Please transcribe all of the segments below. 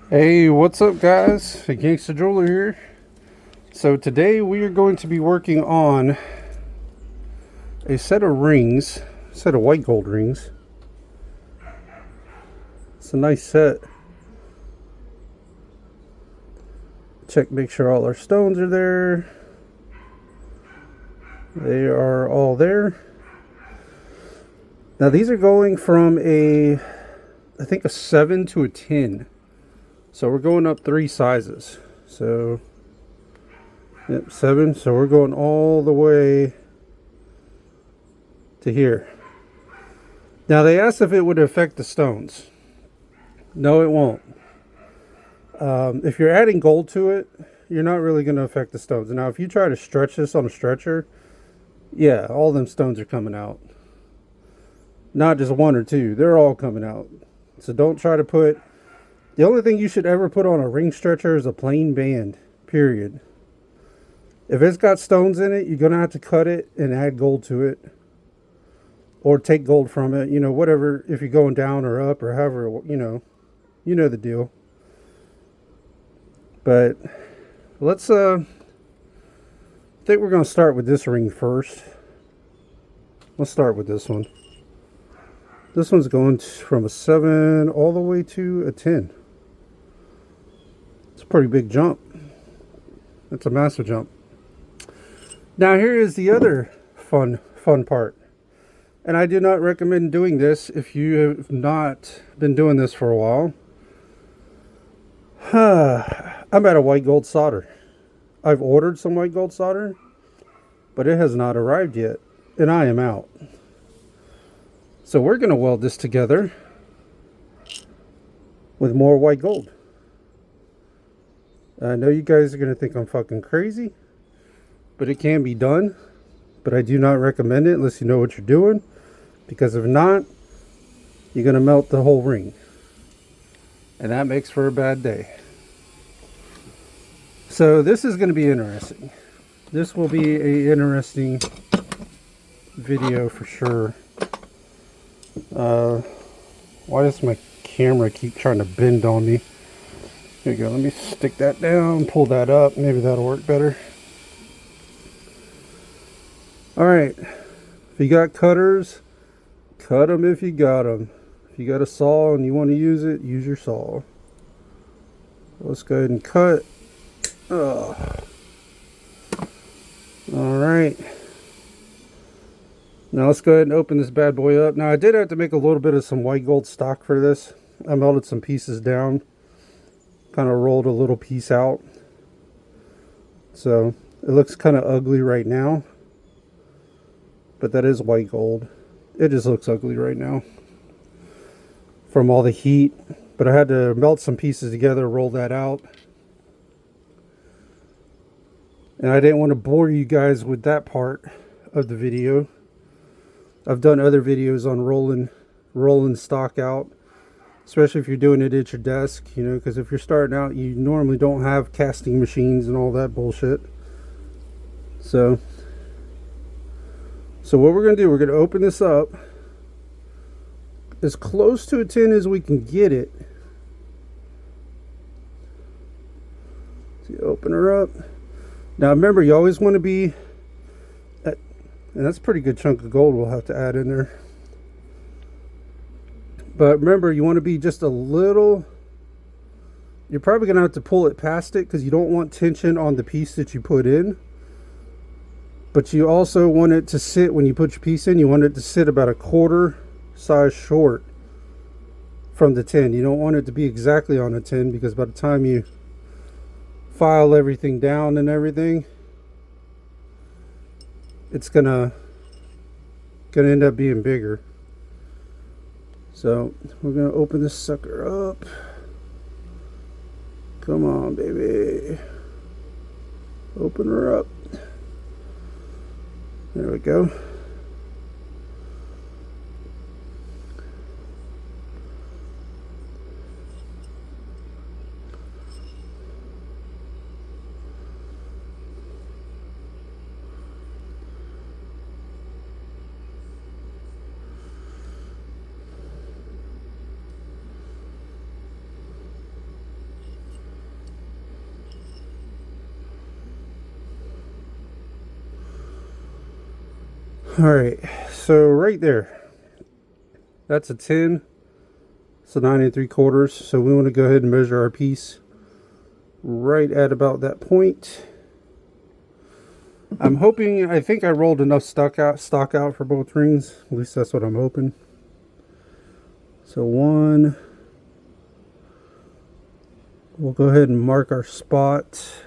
Hey, what's up, guys? The Gangster Jeweler here. So today we are going to be working on a set of rings, a set of white gold rings. It's a nice set. Check, make sure all our stones are there. They are all there. Now these are going from I think a 7 to a 10. So we're going up 3 sizes. So, yep, 7. So we're going all the way to here. Now they asked if it would affect the stones. No, it won't. If you're adding gold to it, you're not really going to affect the stones. Now, if you try to stretch this on a stretcher, yeah, all them stones are coming out. Not just 1 or 2. They're all coming out. So don't try to put... The only thing you should ever put on a ring stretcher is a plain band, period. If it's got stones in it, you're going to have to cut it and add gold to it. Or take gold from it, whatever, if you're going down or up or however, you know the deal. But let's, I think we're going to start with this ring first. Let's start with this one. This one's going from a 7 all the way to a 10. It's a pretty big jump. That's a massive jump. Now here is the other fun part. And I do not recommend doing this if you have not been doing this for a while. I'm out of white gold solder. I've ordered some white gold solder, but it has not arrived yet. And I am out. So we're going to weld this together with more white gold. I know you guys are going to think I'm fucking crazy, but it can be done. But I do not recommend it unless you know what you're doing. Because if not, you're going to melt the whole ring. And that makes for a bad day. So this is going to be interesting. This will be an interesting video for sure. Why does my camera keep trying to bend on me? Here we go. Let me stick that down, pull that up. Maybe that'll work better. Alright. If you got cutters, cut them if you got them. If you got a saw and you want to use it, use your saw. Let's go ahead and cut. Alright. Now let's go ahead and open this bad boy up. Now I did have to make a little bit of some white gold stock for this. I melted some pieces down. Kind of rolled a little piece out. So it looks kind of ugly right now. But that is white gold. It just looks ugly right now from all the heat. But I had to melt some pieces together, roll that out. And I didn't want to bore you guys with that part of the video. I've done other videos on rolling stock out, especially if you're doing it at your desk, because if you're starting out, you normally don't have casting machines and all that bullshit. So what we're going to do, we're going to open this up as close to a 10 as we can get it. So you open her up. Now remember, you always want to be at, and that's a pretty good chunk of gold we'll have to add in there. But remember, you want to be just a little, you're probably going to have to pull it past it because you don't want tension on the piece that you put in. But you also want it to sit, when you put your piece in, you want it to sit about a quarter size short from the 10. You don't want it to be exactly on a 10 because by the time you file everything down and everything, it's gonna end up being bigger. So we're gonna open this sucker up. Come on, baby. Open her up. There we go. Alright, so right there, that's a 10. It's a 9 3/4. So we want to go ahead and measure our piece right at about that point. I'm hoping, I think I rolled enough stock out for both rings. At least that's what I'm hoping. So 1. We'll go ahead and mark our spot.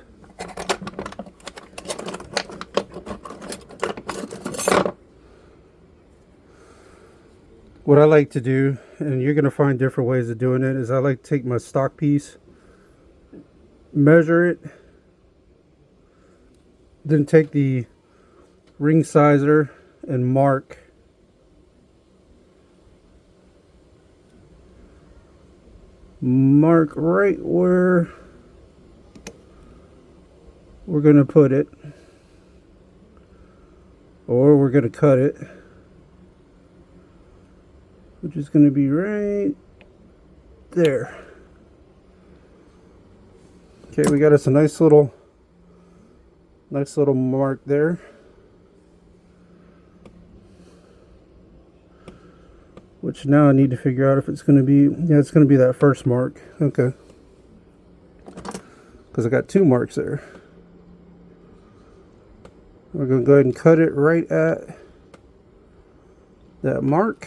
What I like to do, and you're going to find different ways of doing it, is I like to take my stock piece, measure it, then take the ring sizer and mark right where we're going to put it, or we're going to cut it, which is going to be right there. Okay, we got us a nice little mark there. Which now I need to figure out if it's going to be, yeah, it's going to be that first mark. Okay. Because I got 2 marks there. We're going to go ahead and cut it right at that mark.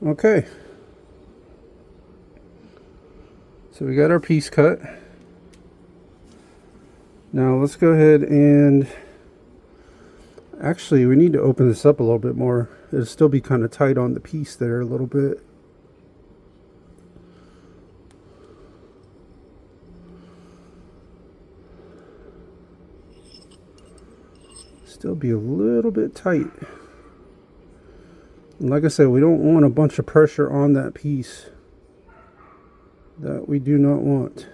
Okay. So we got our piece cut. Now let's go ahead and, actually we need to open this up a little bit more. It'll still be kind of tight on the piece there a little bit. Still be a little bit tight. And like I said, we don't want a bunch of pressure on that piece. That we do not want.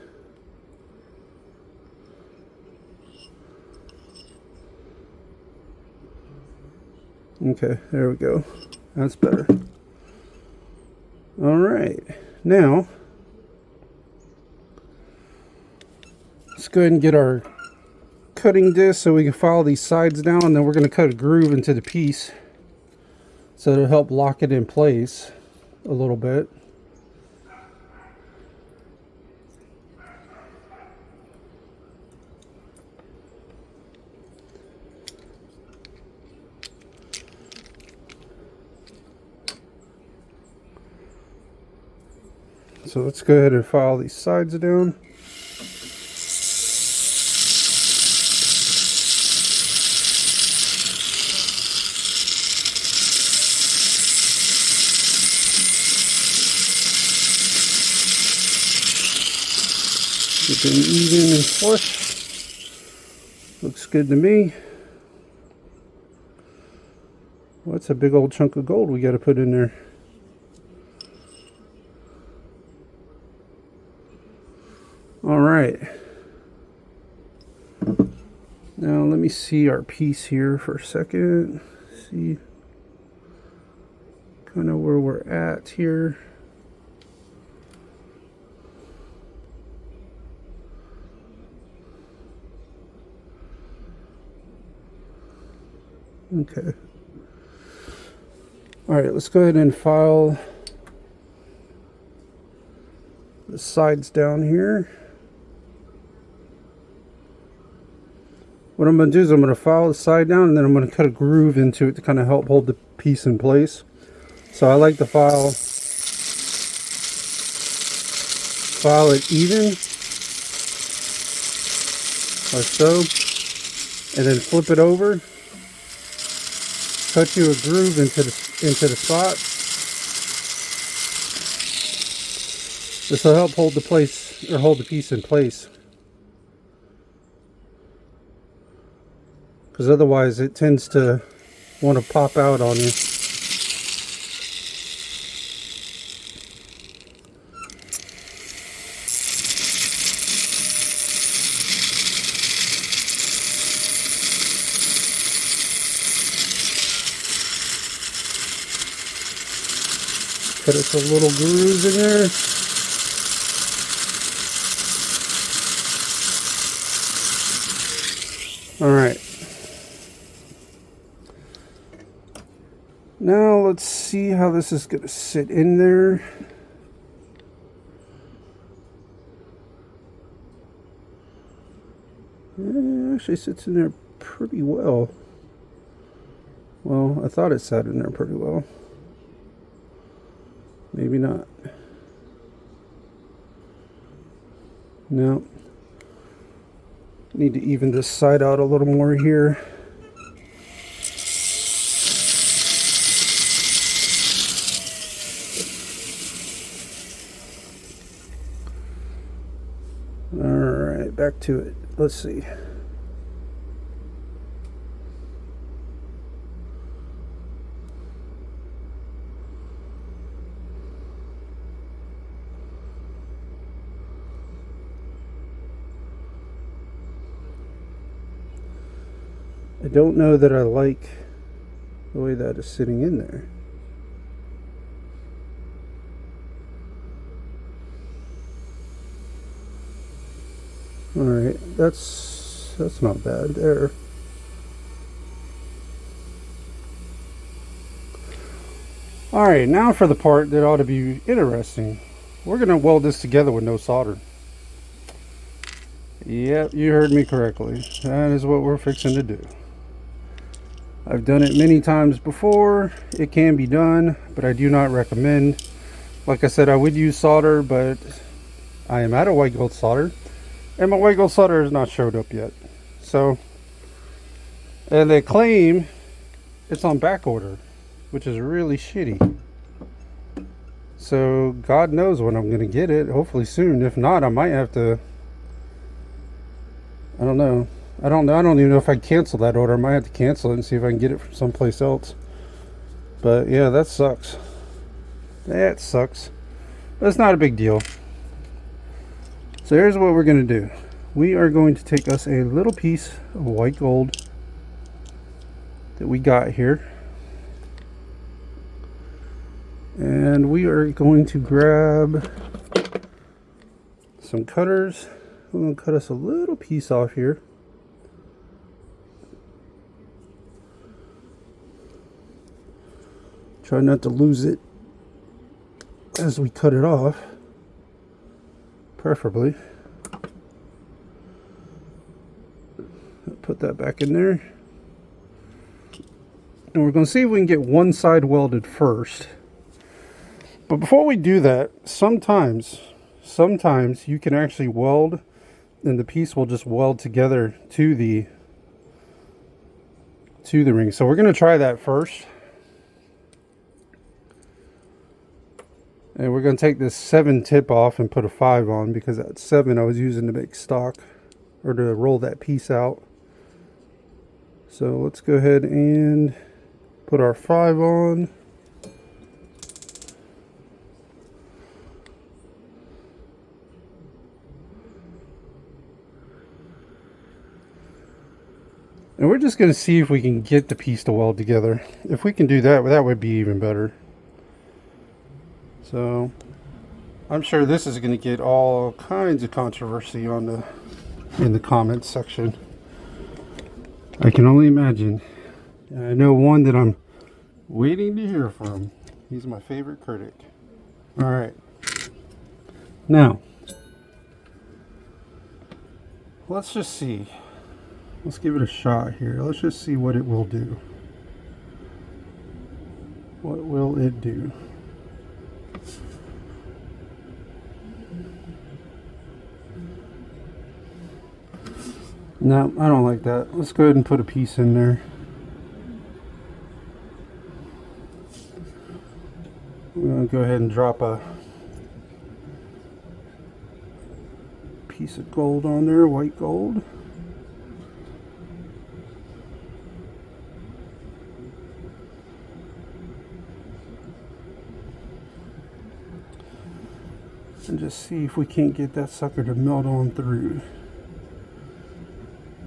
Okay, there we go. That's better. All right, now let's go ahead and get our cutting disc so we can file these sides down, and then we're going to cut a groove into the piece so it'll help lock it in place a little bit. So let's go ahead and file these sides down. Get them even and flush. Looks good to me. Well, that's a big old chunk of gold we got to put in there. All right. Now let me see our piece here for a second. See kind of where we're at here. Okay. All right, let's go ahead and file the sides down here. What I'm going to do is I'm going to file the side down, and then I'm going to cut a groove into it to kind of help hold the piece in place. So I like to file it even, like so, and then flip it over. Cut you a groove into the spot. This will help hold the piece in place. Because otherwise it tends to want to pop out on you. Put us a little grooves in there. All right. Now let's see how this is going to sit in there. It actually sits in there pretty well. Well, I thought it sat in there pretty well. Maybe not. No. Need to even this side out a little more here. Alright, back to it. Let's see. I don't know that I like the way that is sitting in there. Alright, that's not bad there. Alright, now for the part that ought to be interesting. We're going to weld this together with no solder. Yep, you heard me correctly. That is what we're fixing to do. I've done it many times before. It can be done, but I do not recommend. Like I said, I would use solder, but I am out of white gold solder, and my white gold solder has not showed up yet. So, and they claim it's on back order, which is really shitty. So God knows when I'm gonna get it. Hopefully soon. If not, I might have to. I don't know. I don't even know if I cancel that order. I might have to cancel it and see if I can get it from someplace else. But yeah, that sucks. That sucks. But it's not a big deal. So here's what we're going to do. We are going to take us a little piece of white gold that we got here. And we are going to grab some cutters. We're going to cut us a little piece off here. Try not to lose it as we cut it off, preferably. Put that back in there. And we're going to see if we can get one side welded first. But before we do that, sometimes you can actually weld and the piece will just weld together to the ring. So we're going to try that first. And we're going to take this 7 tip off and put a 5 on, because that 7 I was using to make stock, or to roll that piece out. So let's go ahead and put our 5 on. And we're just going to see if we can get the piece to weld together. If we can do that, that would be even better. So I'm sure this is going to get all kinds of controversy in the comments section. I can only imagine. And I know one that I'm waiting to hear from. He's my favorite critic. All right. Now, let's just see. Let's give it a shot here. Let's just see what it will do. What will it do? No, I don't like that. Let's go ahead and put a piece in there. We're going to go ahead and drop a piece of gold on there, white gold. And just see if we can't get that sucker to melt on through.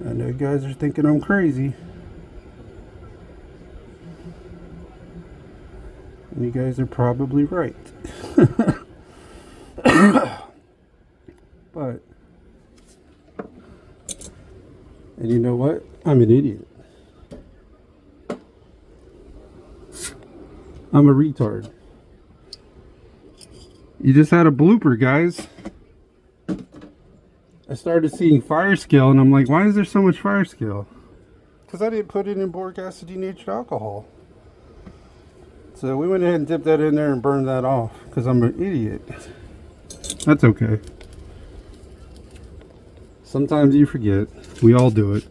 I know you guys are thinking I'm crazy. And you guys are probably right. But And you know what? I'm an idiot. I'm a retard. You just had a blooper, guys. I started seeing fire scale and I'm like, why is there so much fire scale? Because I didn't put it in boric acid denatured alcohol. So we went ahead and dipped that in there and burned that off because I'm an idiot. That's okay. Sometimes you forget. We all do it.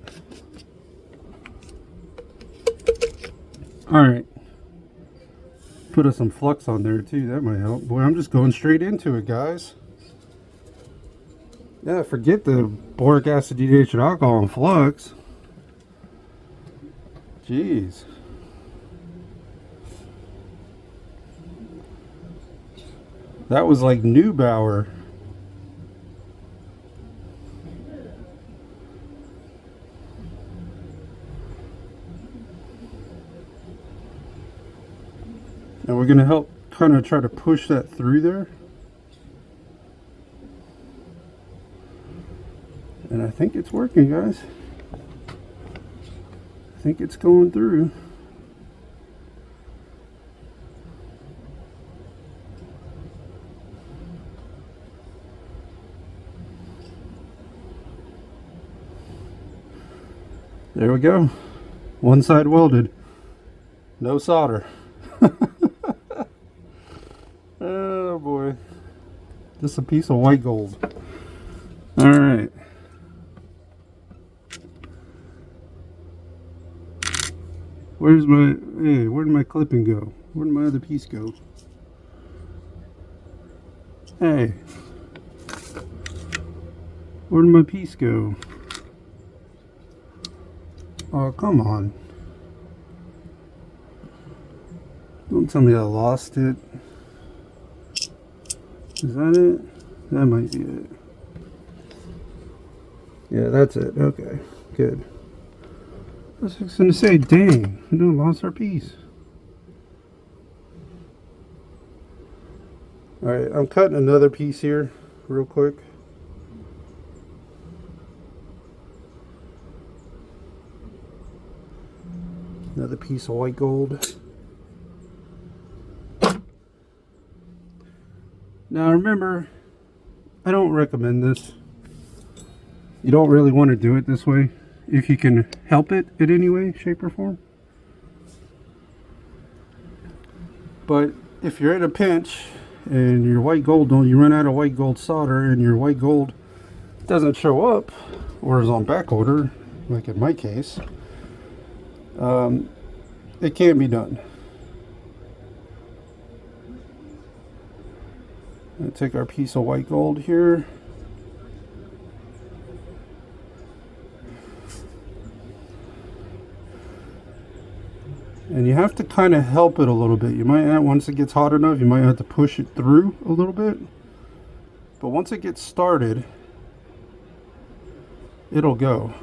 Alright. Put us some flux on there too. That might help. Boy, I'm just going straight into it, guys. Yeah, forget the boric acid denatured alcohol and flux. Jeez. That was like Newby. And we're going to help kind of try to push that through there. And I think it's working, guys. I think it's going through. There we go. One side welded. No solder. Oh boy. Just a piece of white gold. Alright. Where's my, hey, where did my clipping go? Where did my other piece go? Hey. Where did my piece go? Oh, come on. Don't tell me I lost it. Is that it? That might be it. Yeah, that's it. Okay, good. I was just going to say, dang, we done lost our piece. Alright, I'm cutting another piece here real quick. Another piece of white gold. Now remember, I don't recommend this. You don't really want to do it this way if you can help it in any way, shape, or form. But if you're in a pinch and your white gold you run out of white gold solder and your white gold doesn't show up or is on back order, like in my case, it can be done. I'll take our piece of white gold here. And you have to kind of help it a little bit. You might have, once it gets hot enough, you might have to push it through a little bit. But once it gets started, it'll go.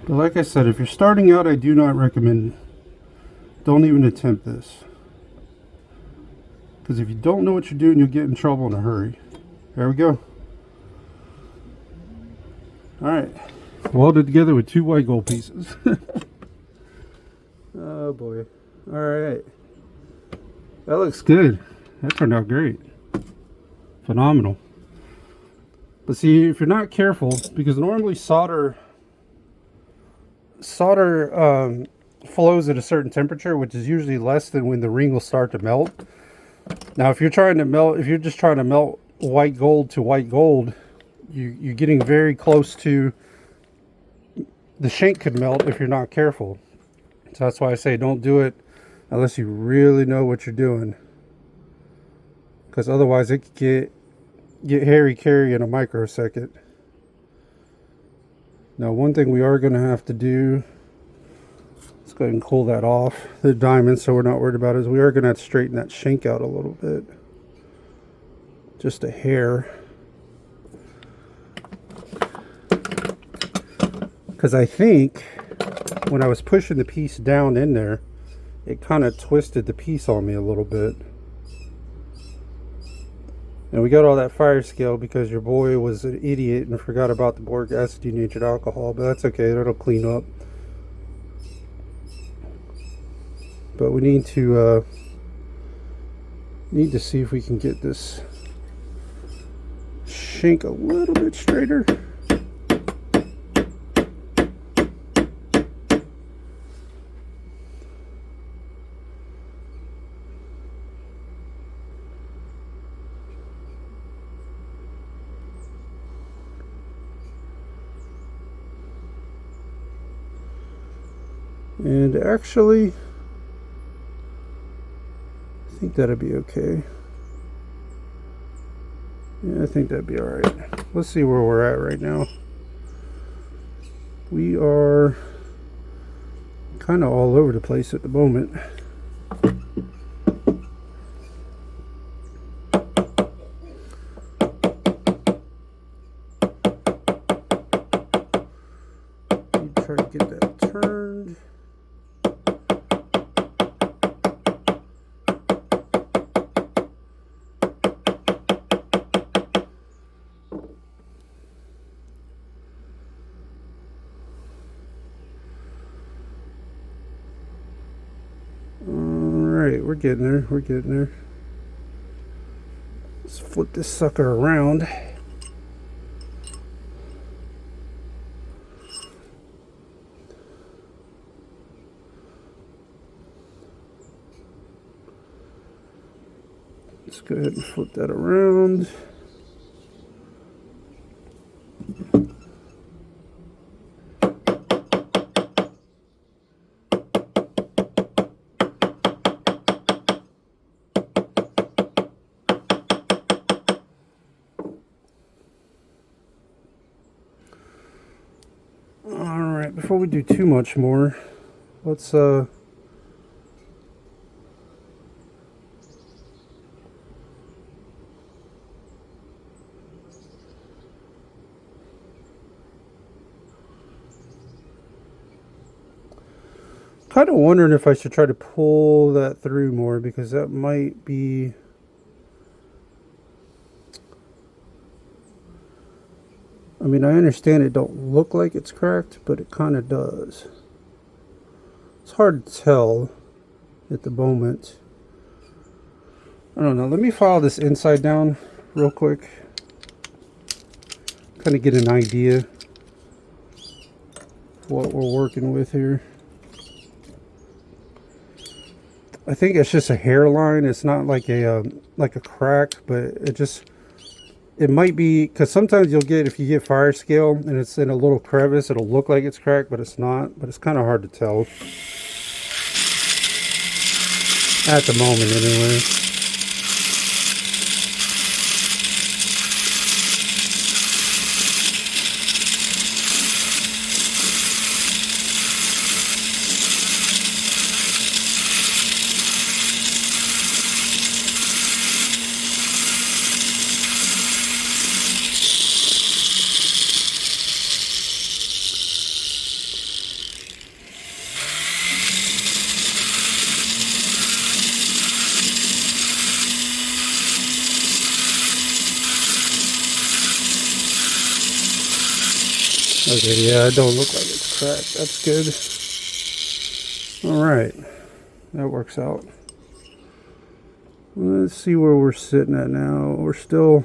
But like I said, if you're starting out, I do not recommend, don't even attempt this. Because if you don't know what you're doing, you'll get in trouble in a hurry. There we go. Alright. Welded together with two white gold pieces. Oh boy. Alright. That looks good. That turned out great. Phenomenal. But see, if you're not careful, because normally solder flows at a certain temperature, which is usually less than when the ring will start to melt. Now if you're just trying to melt white gold to white gold, you're getting very close to, the shank could melt if you're not careful. So that's why I say don't do it unless you really know what you're doing, because otherwise it could get hairy-carry in a microsecond. Now one thing we are going to have to do, let's go ahead and cool that off, the diamond, so we're not worried about it, is we are going to have to straighten that shank out a little bit. just a hair. Because I think when I was pushing the piece down in there, it kind of twisted the piece on me a little bit. And we got all that fire scale because your boy was an idiot and forgot about the boric acid denatured alcohol, but that's okay, that'll clean up. But we need to see if we can get this shank a little bit straighter. And actually, I think that'll be okay. Yeah, I think that'd be alright. Let's see where we're at right now. We are kind of all over the place at the moment. Try to get that turned. Alright, we're getting there, we're getting there. Let's flip this sucker around. Let's go ahead and flip that around. Alright, before we do too much more, let's kind of wondering if I should try to pull that through more, because that might be, I mean, I understand it don't look like it's cracked, but it kind of does. It's hard to tell at the moment. I don't know. Let me file this inside down real quick. Kind of get an idea of what we're working with here. I think it's just a hairline. It's not like a crack, but it might be, because sometimes you'll get, if you get fire scale and it's in a little crevice, it'll look like it's cracked, but it's not. But it's kind of hard to tell at the moment, anyway. Okay, yeah, it don't look like it's cracked. That's good. Alright. That works out. Let's see where we're sitting at now. We're still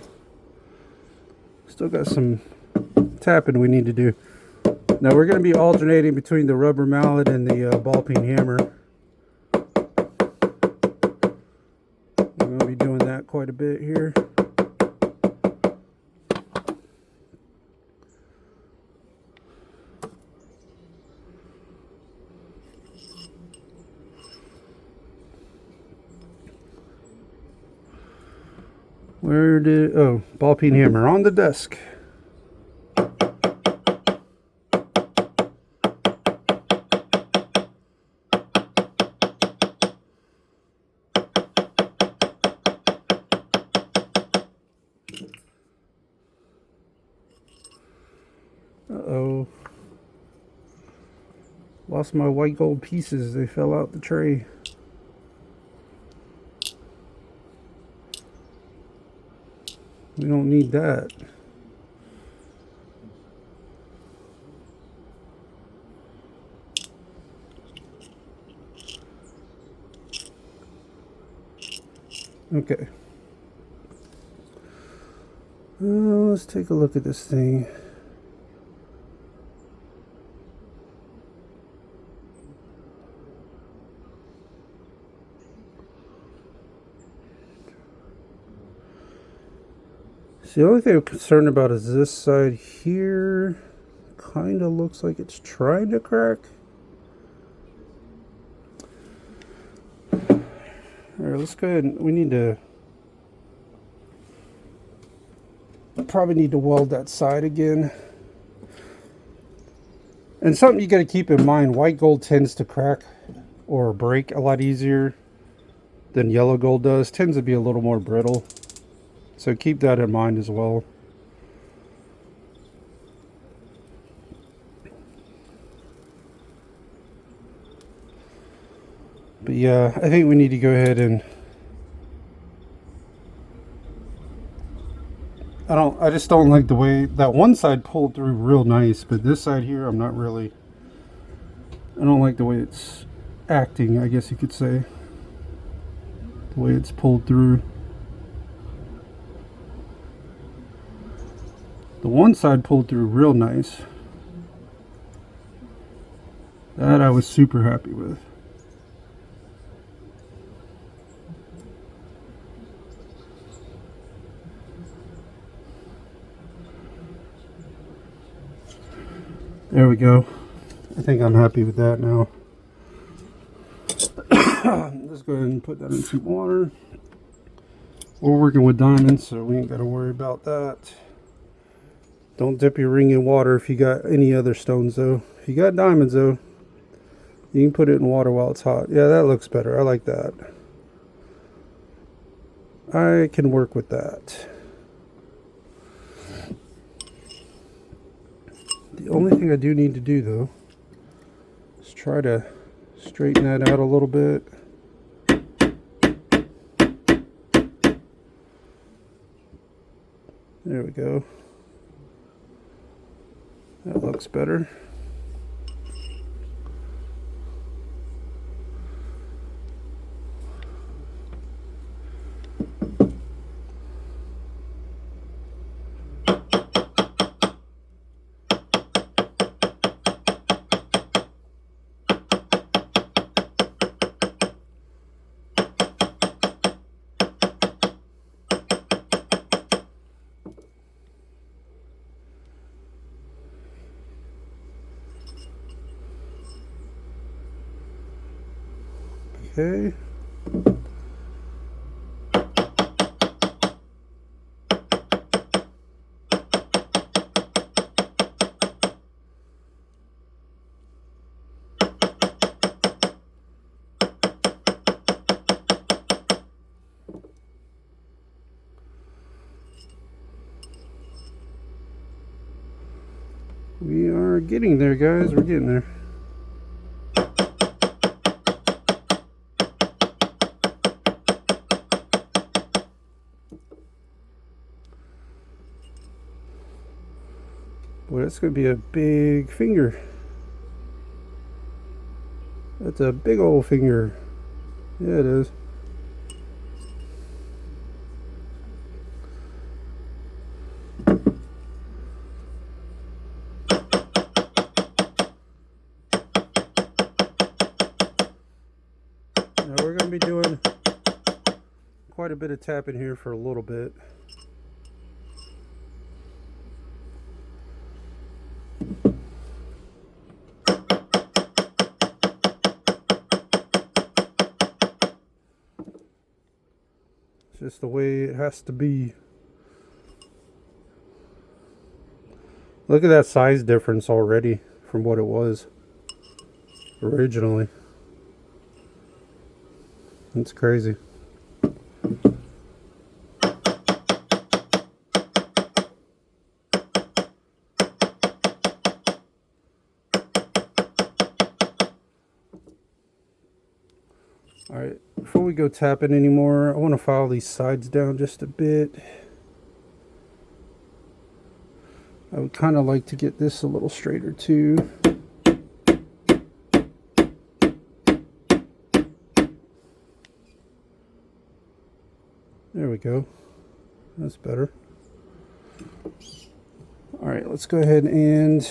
got some tapping we need to do. Now we're going to be alternating between the rubber mallet and the ball peen hammer. We're going to be doing that quite a bit here. Where did, oh, ball peen hammer on the desk. lost my white gold pieces. They fell out the tray. We don't need that. Okay. Let's take a look at this thing. So the only thing I'm concerned about is this side here. Kind of looks like it's trying to crack. Alright, let's go ahead and we need to probably need to weld that side again. And something you got to keep in mind, white gold tends to crack or break a lot easier than yellow gold does. Tends to be a little more brittle. So keep that in mind as well. But yeah, I think we need to go ahead and I just don't like the way that one side pulled through real nice, but this side here I'm not really, I don't like the way it's acting, I guess you could say. The way it's pulled through. The one side pulled through real nice. That I was super happy with. There we go. I think I'm happy with that now. Let's go ahead and put that in some water. We're working with diamonds, so we ain't got to worry about that. Don't dip your ring in water if you got any other stones, though. If you got diamonds, though, you can put it in water while it's hot. Yeah, that looks better. I like that. I can work with that. The only thing I do need to do, though, is try to straighten that out a little bit. There we go. That looks better. Okay. We are getting there, guys. We're getting there. Boy, that's going to be a big finger. That's a big old finger. Yeah, it is. Now we're going to be doing quite a bit of tapping here for a little bit. It's just the way it has to be. Look at that size difference already from what it was originally. It's crazy. All right, before we go tapping anymore, I want to file these sides down just a bit. I would kind of like to get this a little straighter too. There we go. That's better. All right, let's go ahead and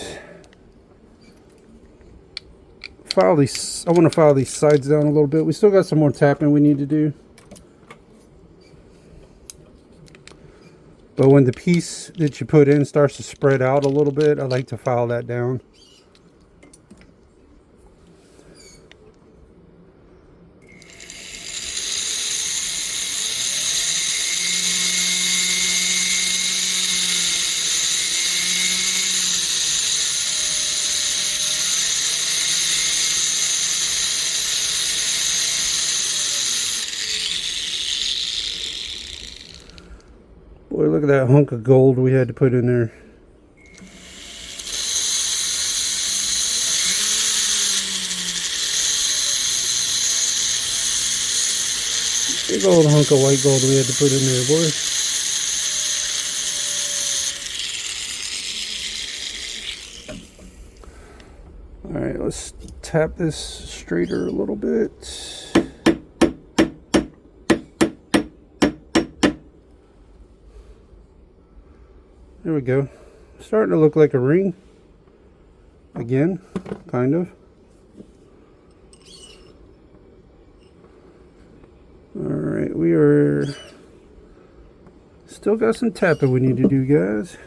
file these. I want to file these sides down a little bit. We still got some more tapping we need to do. But when the piece that you put in starts to spread out a little bit, I like to file that down. Boy, look at that hunk of gold we had to put in there. Big old hunk of white gold we had to put in there, boy. Alright, let's tap this straighter a little bit. There we go. Starting to look like a ring. Again, kind of. Alright, we are still got some tapping we need to do, guys.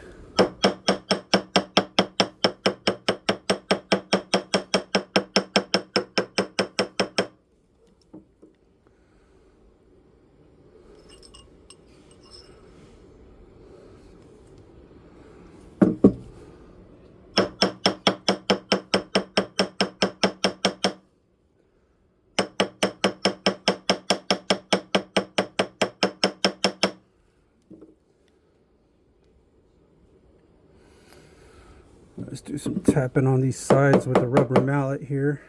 Let's do some tapping on these sides with a rubber mallet here.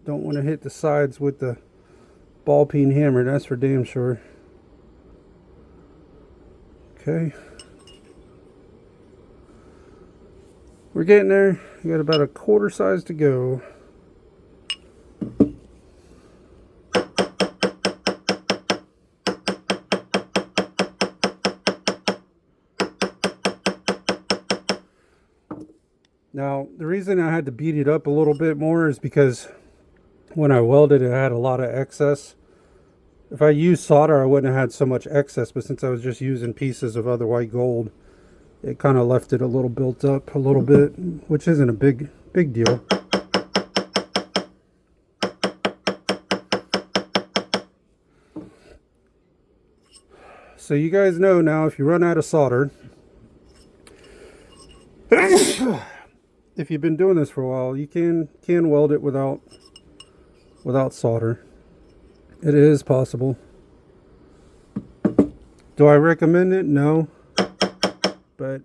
Don't want to hit the sides with the ball peen hammer, that's for damn sure. Okay. We're getting there. We got about a quarter size to go. Now, the reason I had to beat it up a little bit more is because when I welded it, I had a lot of excess. If I used solder, I wouldn't have had so much excess, but since I was just using pieces of other white gold, it kind of left it a little built up a little bit, which isn't a big deal. So you guys know now, if you run out of solder, if you've been doing this for a while, you can weld it without solder. It is possible. Do I recommend it? No. But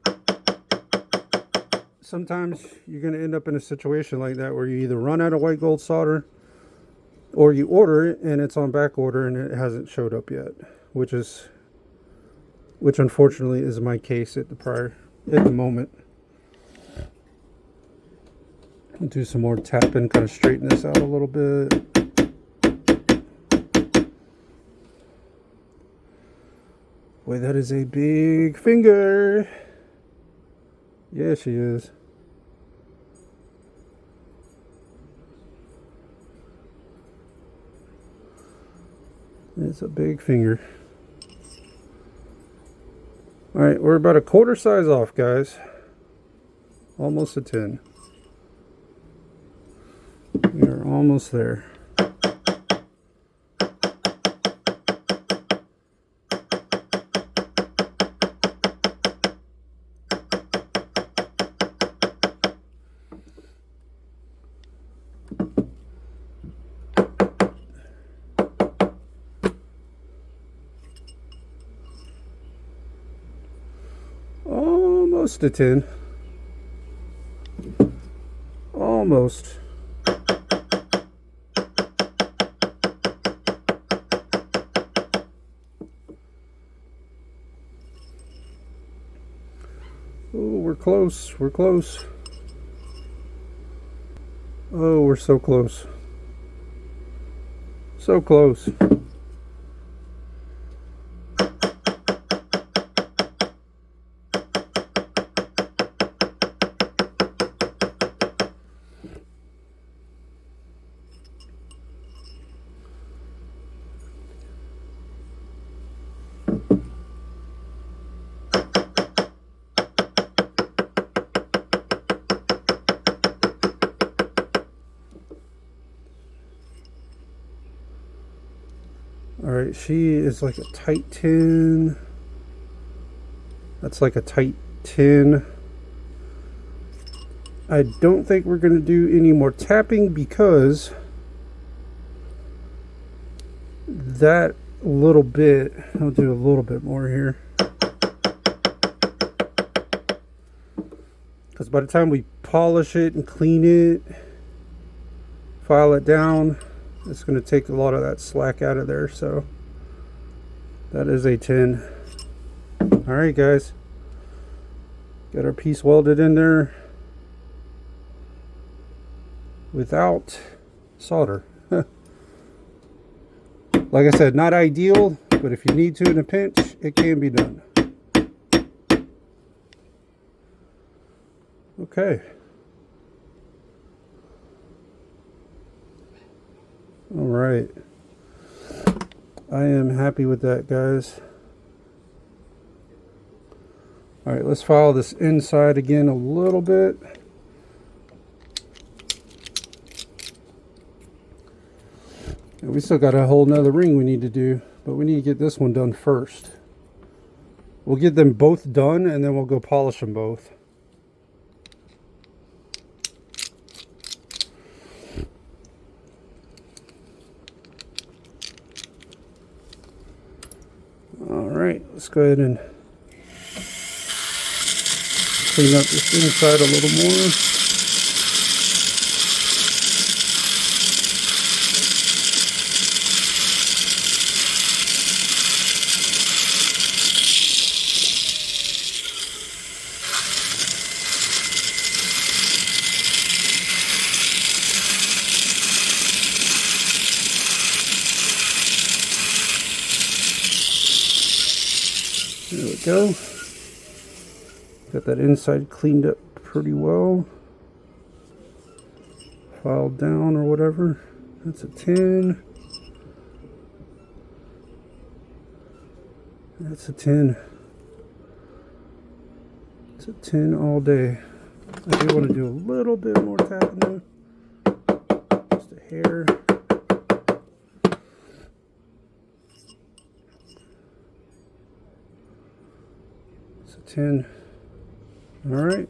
sometimes you're going to end up in a situation like that where you either run out of white gold solder or you order it and it's on back order and it hasn't showed up yet, which unfortunately is my case at the moment. I'll do some more tapping, kind of straighten this out a little bit. Boy, that is a big finger. Yeah, she is. It's a big finger. Alright, we're about a quarter size off, guys. Almost a 10. We are almost there. Almost a 10. Almost. Oh, we're close. We're close. Oh, we're so close. So close. Alright, she is like a tight 10. That's like a tight 10. I don't think we're going to do any more tapping because that little bit, I'll do a little bit more here. Because by the time we polish it and clean it, file it down, it's going to take a lot of that slack out of there. So that is a 10. Alright guys, got our piece welded in there without solder. Like I said, not ideal, but if you need to in a pinch, it can be done. Okay. All right. I am happy with that, guys. All right, let's file this inside again a little bit. And we still got a whole nother ring we need to do, but we need to get this one done first. We'll get them both done and then we'll go polish them both. Alright, let's go ahead and clean up this inside a little more. There we go. Got that inside cleaned up pretty well. Filed down or whatever. That's a 10. That's a 10. It's a 10 all day. I do want to do a little bit more tapping though. Just a hair. It's a 10. All right.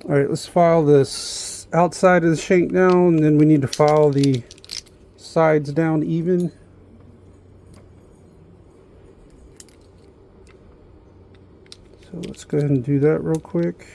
All right, let's file this outside of the shank down, and then we need to file the sides down even. So let's go ahead and do that real quick.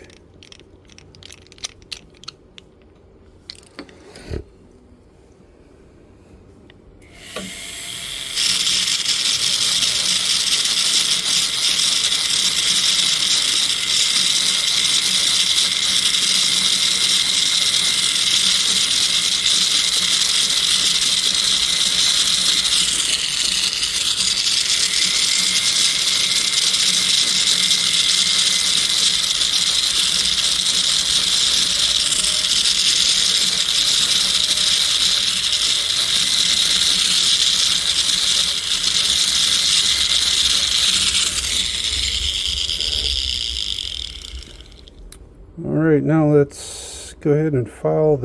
Alright, now let's go ahead and file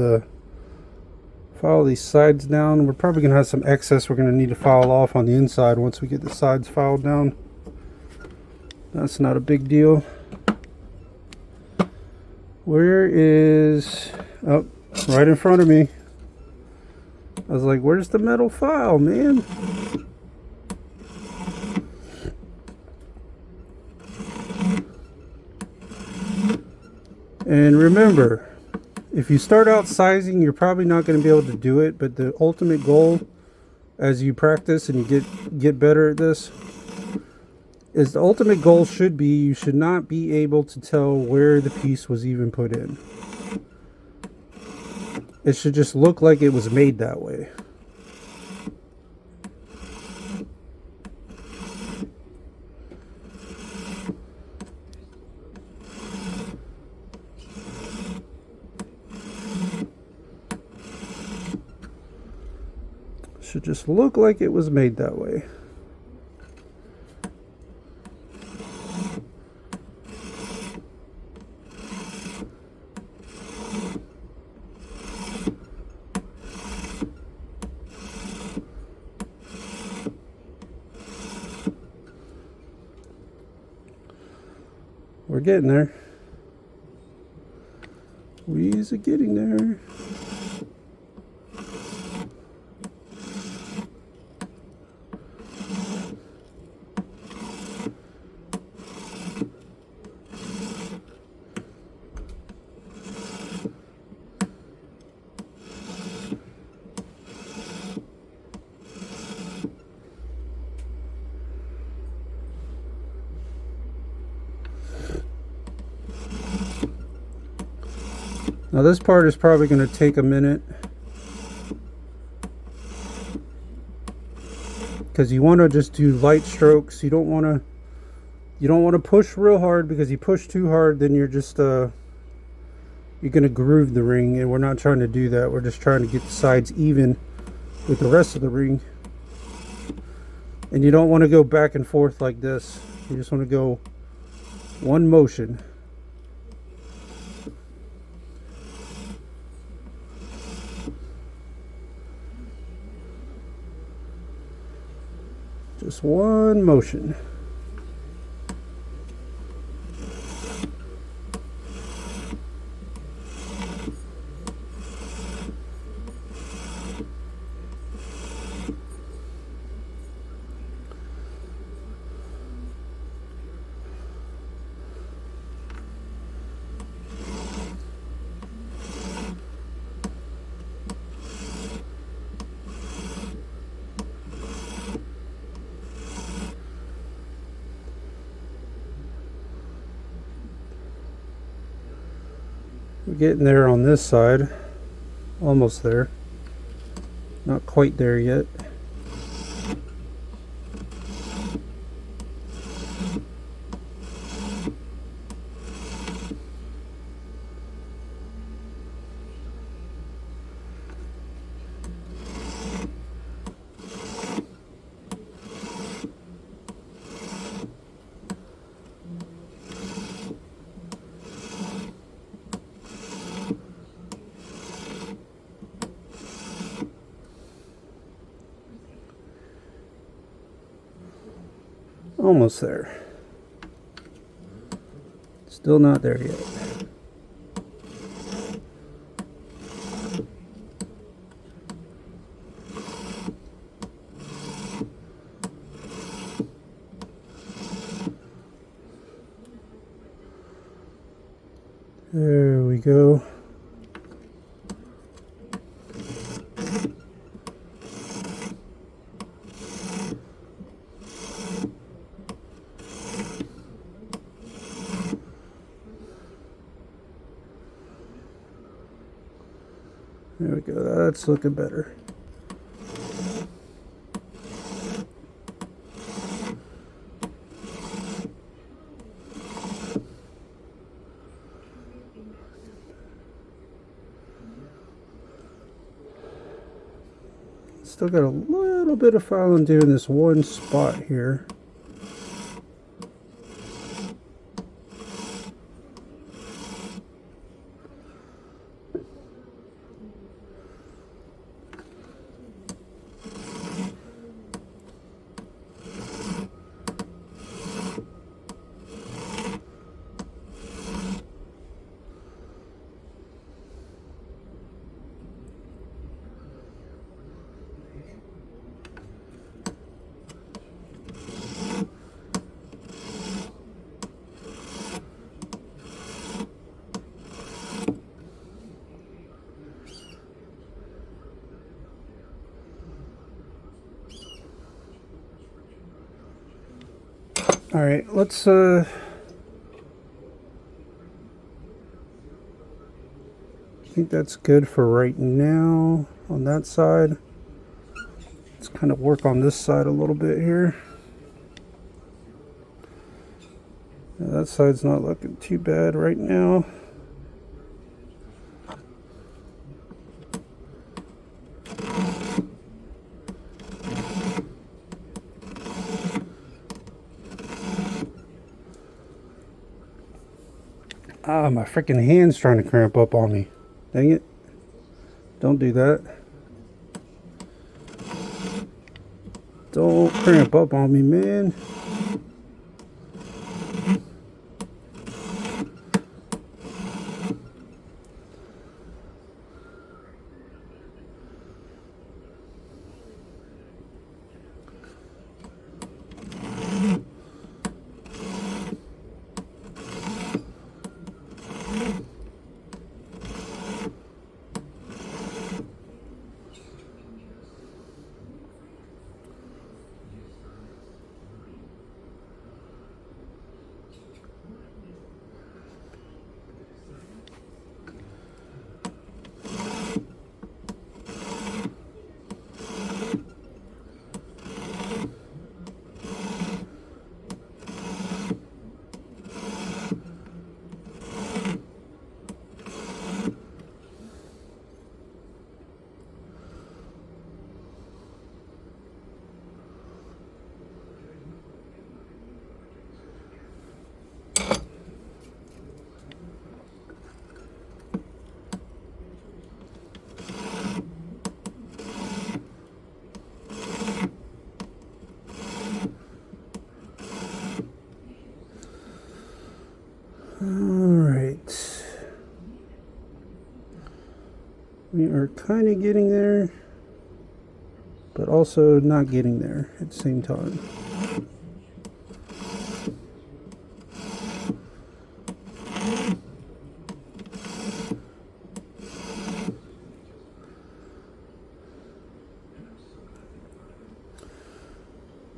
these sides down. We're probably going to have some excess we're going to need to file off on the inside once we get the sides filed down. That's not a big deal. Where is... oh, right in front of me. I was like, where's the metal file, man? And remember, if you start out sizing, you're probably not going to be able to do it, but the ultimate goal as you practice and you get better at this is the ultimate goal should be you should not be able to tell where the piece was even put in. It should just look like it was made that way. Should just look like it was made that way. We're getting there. We's getting there. Now this part is probably going to take a minute because you want to just do light strokes. You don't want to push real hard, because you push too hard then you're just you're going to groove the ring, and we're not trying to do that. We're just trying to get the sides even with the rest of the ring. And you don't want to go back and forth like this. You just want to go one motion. Just one motion. We're getting there on this side. Almost there. Not quite there yet. Almost there. Still not there yet. There we go. There we go, that's looking better. Still got a little bit of filing to do in this one spot here. All right, let's I think that's good for right now on that side. Let's kind of work on this side a little bit here. Yeah, that side's not looking too bad right now. Ah, my freaking hand's trying to cramp up on me. Dang it. Don't do that. Don't cramp up on me, man. Alright. We are kind of getting there, but also not getting there at the same time.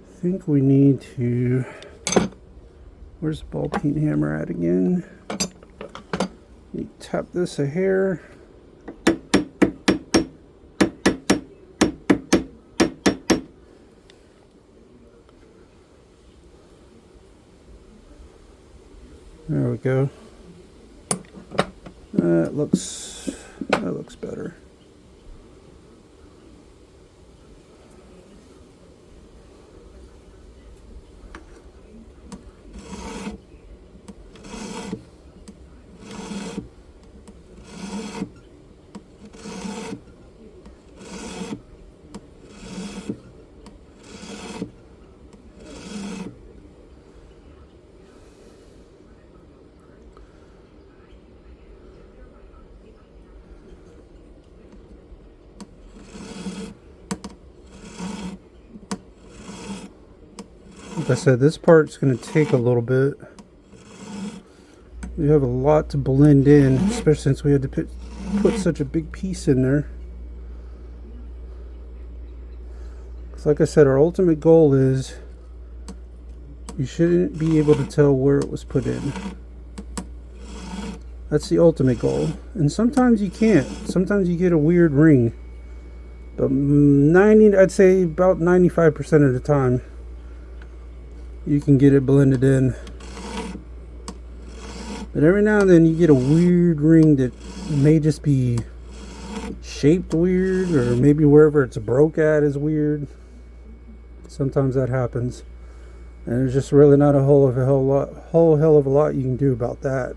I think we need to... Where's the ball peen hammer at again? You tap this a hair. There we go. That looks better. Like I said, this part's going to take a little bit. We have a lot to blend in, especially since we had to put such a big piece in there. Because like I said, our ultimate goal is you shouldn't be able to tell where it was put in. That's the ultimate goal. And sometimes you can't. Sometimes you get a weird ring. But I'd say about 95% of the time, you can get it blended in. But every now and then you get a weird ring that may just be shaped weird, or maybe wherever it's broke at is weird. Sometimes that happens. And there's just really not a whole hell of a lot you can do about that.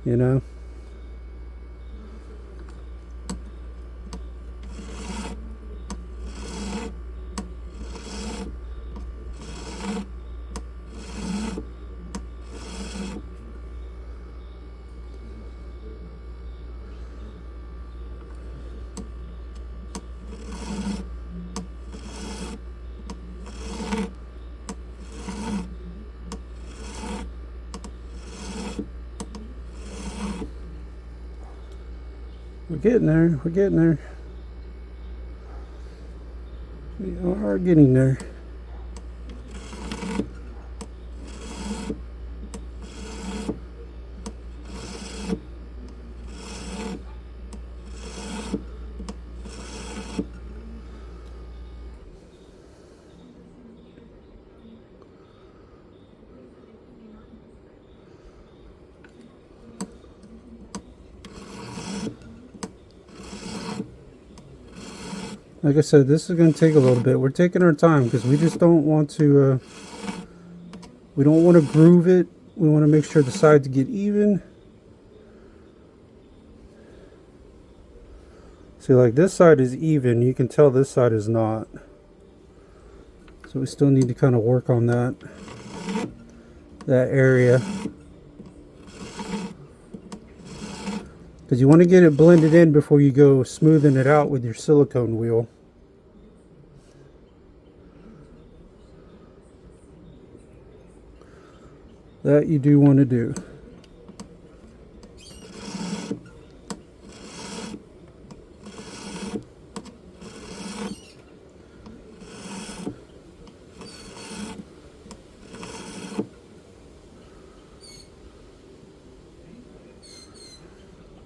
You know? We're getting there. We're getting there. We are getting there. Like I said, this is going to take a little bit. We're taking our time because we just don't want to, we don't want to groove it. We want to make sure the sides get even. See, like this side is even. You can tell this side is not. So we still need to kind of work on that area. Because you want to get it blended in before you go smoothing it out with your silicone wheel. That you do want to do.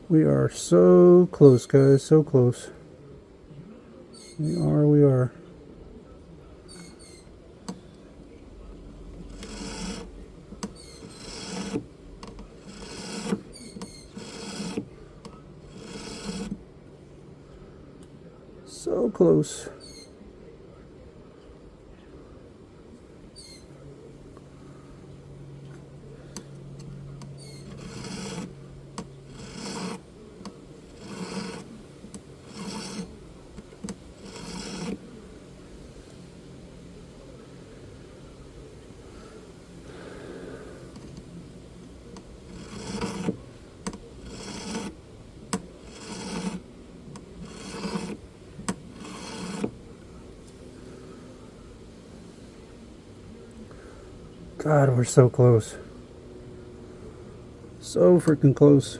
We are so close, guys, so close. We are. So close. God, we're so close. So freaking close.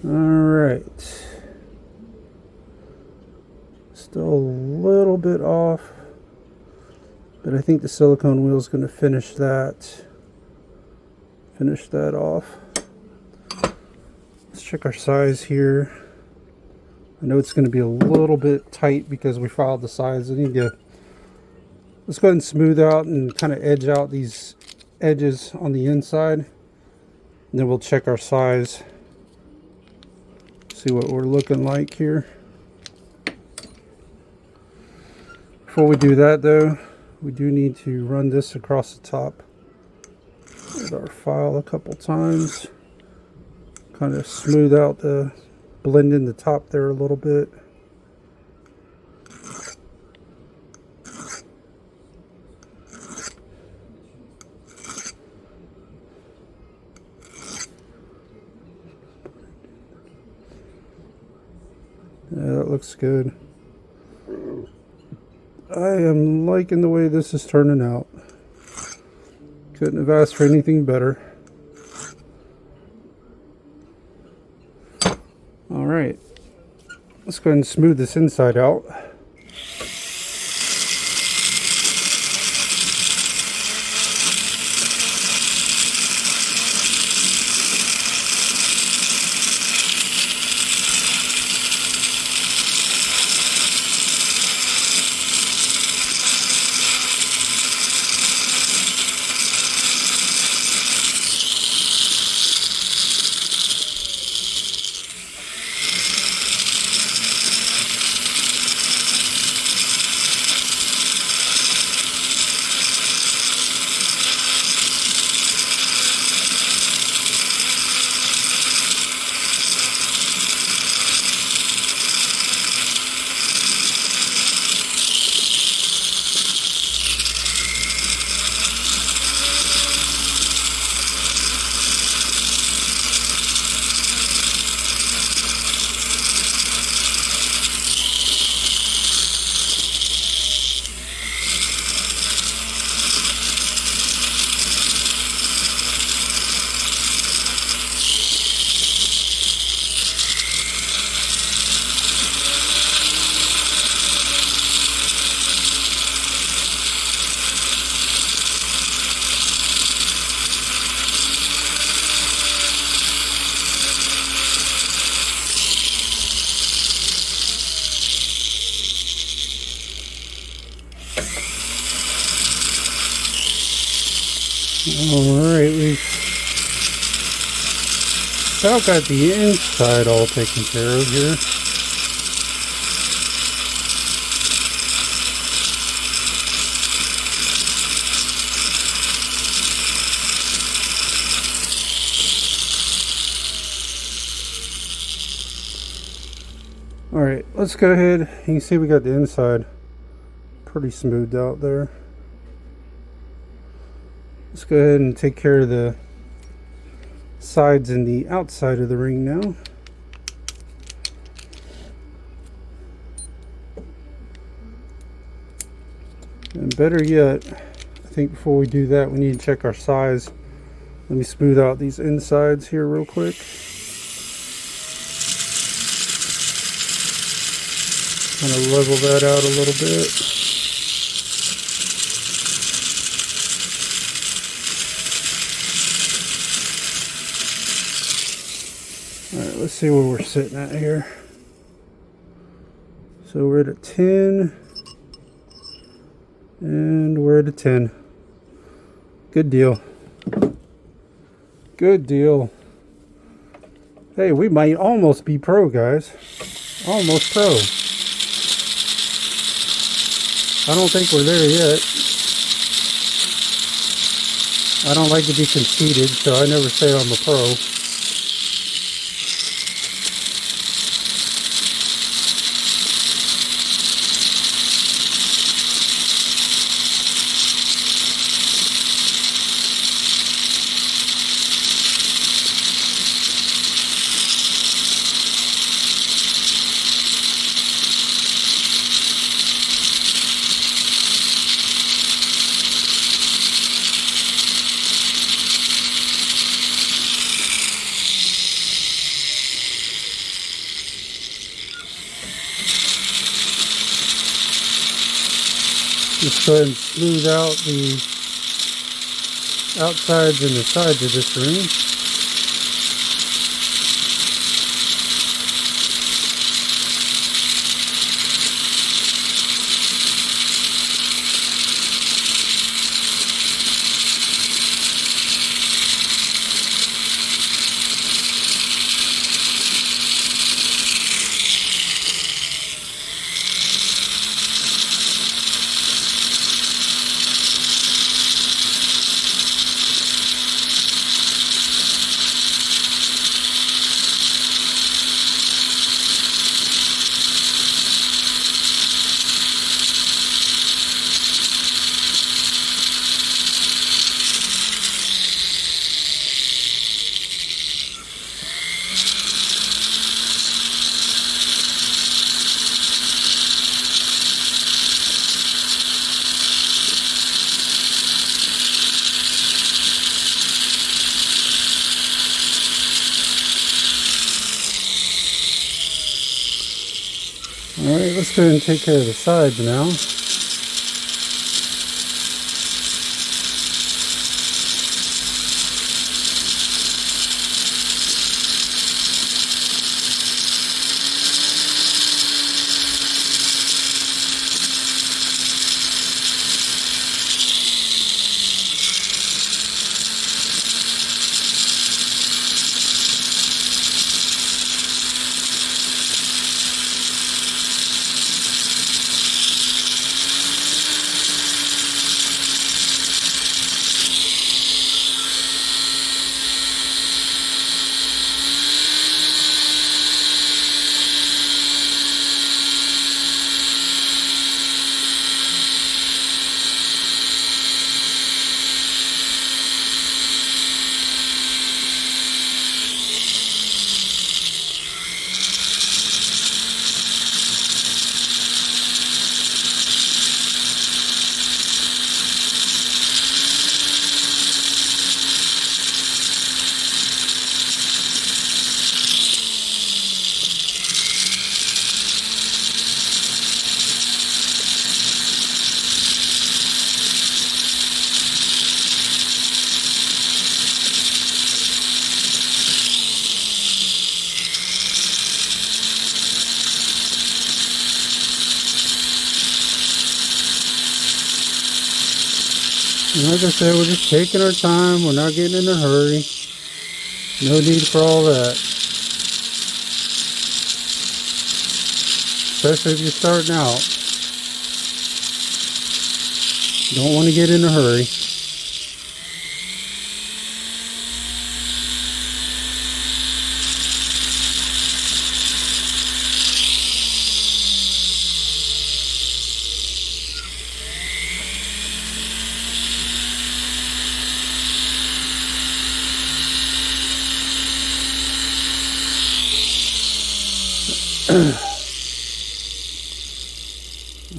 All right. Still a little bit off, but I think the silicone wheel is going to finish that off. Let's check our size here. I know it's going to be a little bit tight because we filed the sides. Let's go ahead and smooth out and kind of edge out these edges on the inside, and then we'll check our size, see what we're looking like here. Before we do that though, we do need to run this across the top with our file a couple times. Kind of smooth out blend in the top there a little bit. Yeah, that looks good. I am liking the way this is turning out. Couldn't have asked for anything better. All right, let's go ahead and smooth this inside out. Alright, we've about got the inside all taken care of here. Alright, let's go ahead. You can see we got the inside pretty smoothed out there. Let's go ahead and take care of the sides and the outside of the ring now. And better yet, I think before we do that, we need to check our size. Let me smooth out these insides here real quick. Kind of level that out a little bit. Alright, let's see where we're sitting at here. So we're at a 10. And we're at a 10. Good deal. Good deal. Hey, we might almost be pro, guys. Almost pro. I don't think we're there yet. I don't like to be conceited, so I never say I'm a pro. Just go ahead and smooth out the outsides and the sides of this ring. Alright, let's go ahead and take care of the sides now. And like I said, we're just taking our time. We're not getting in a hurry. No need for all that. Especially if you're starting out. Don't want to get in a hurry.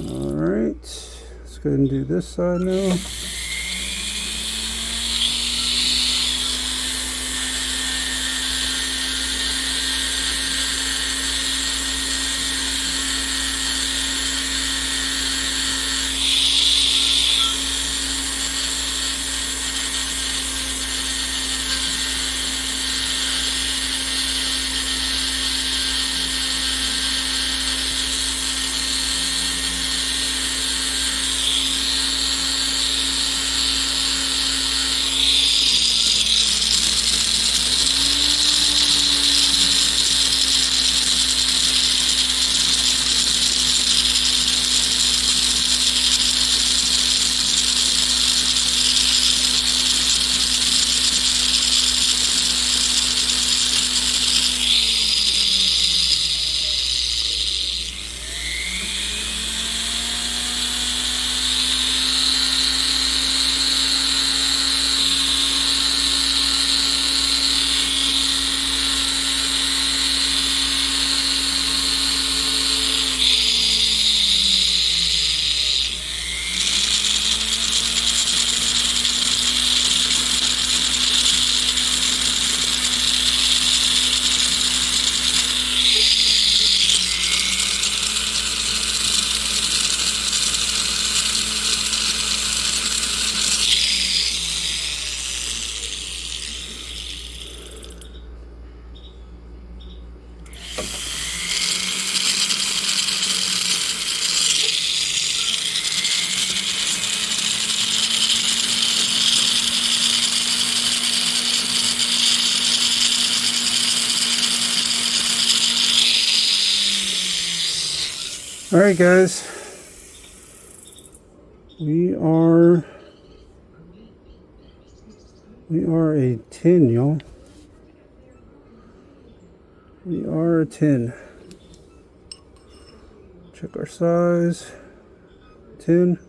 Alright, let's go ahead and do this side now. Alright guys, we are a 10, y'all. We are a 10. Check our size. 10.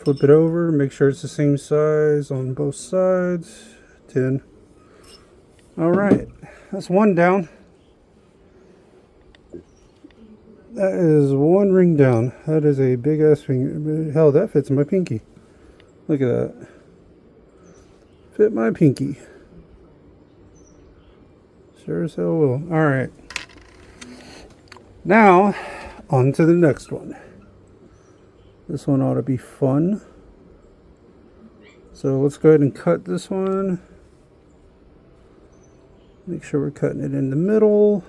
Flip it over, make sure it's the same size on both sides. 10. Alright, that's one down. That is one ring down. That is a big ass ring. Hell, that fits my pinky. Look at that. Fit my pinky. Sure as hell will. Alright. Now, on to the next one. This one ought to be fun. So let's go ahead and cut this one. Make sure we're cutting it in the middle.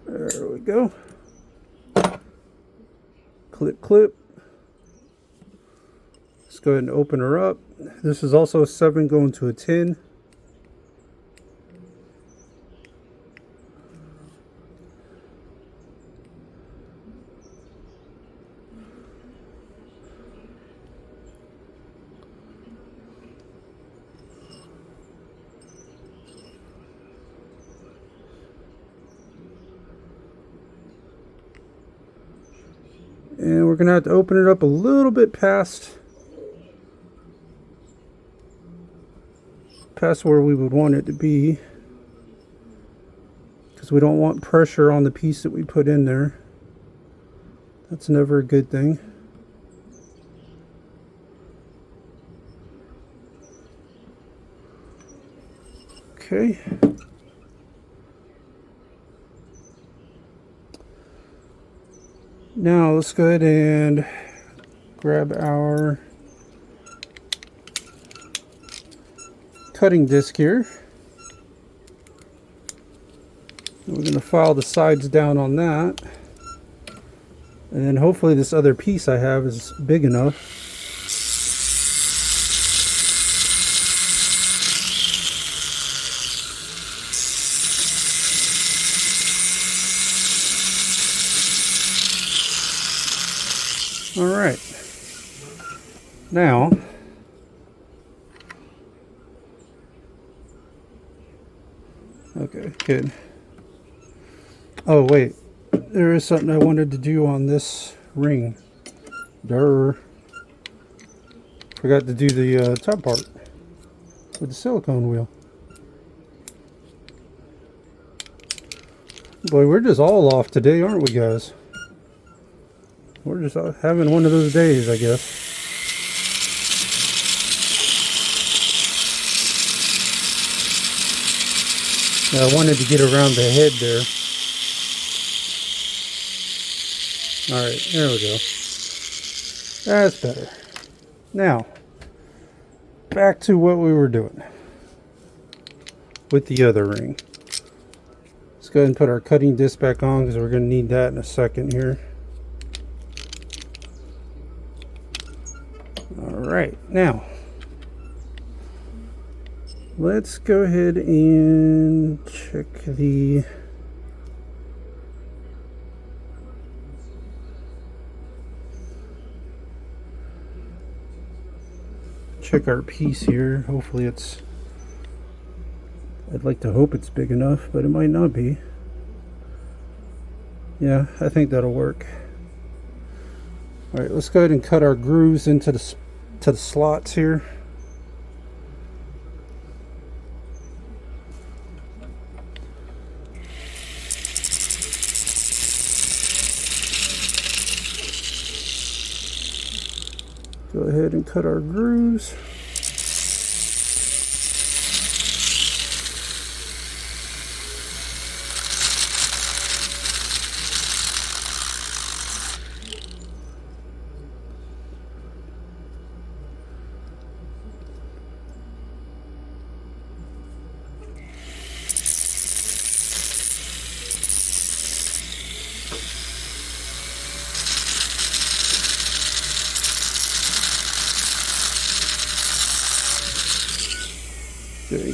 There we go. Clip, clip. Let's go ahead and open her up. This is also a 7 going to a 10. And we're going to have to open it up a little bit past where we would want it to be. Because we don't want pressure on the piece that we put in there. That's never a good thing. Okay. Now let's go ahead and grab our cutting disc here. We're going to file the sides down on that. And then hopefully this other piece I have is big enough. All right. Now, okay, good. Oh, wait. There is something I wanted to do on this ring. Durr. Forgot to do the top part with the silicone wheel. Boy, we're just all off today, aren't we, guys? We're just having one of those days, I guess. Now, I wanted to get around the head there. Alright, there we go. That's better. Now, back to what we were doing with the other ring. Let's go ahead and put our cutting disc back on because we're going to need that in a second here. Alright, now let's go ahead and check our piece here. Hopefully I'd like to hope it's big enough, but it might not be. Yeah, I think that'll work. Alright, let's go ahead and cut our grooves into the slots here. Go ahead and cut our grooves.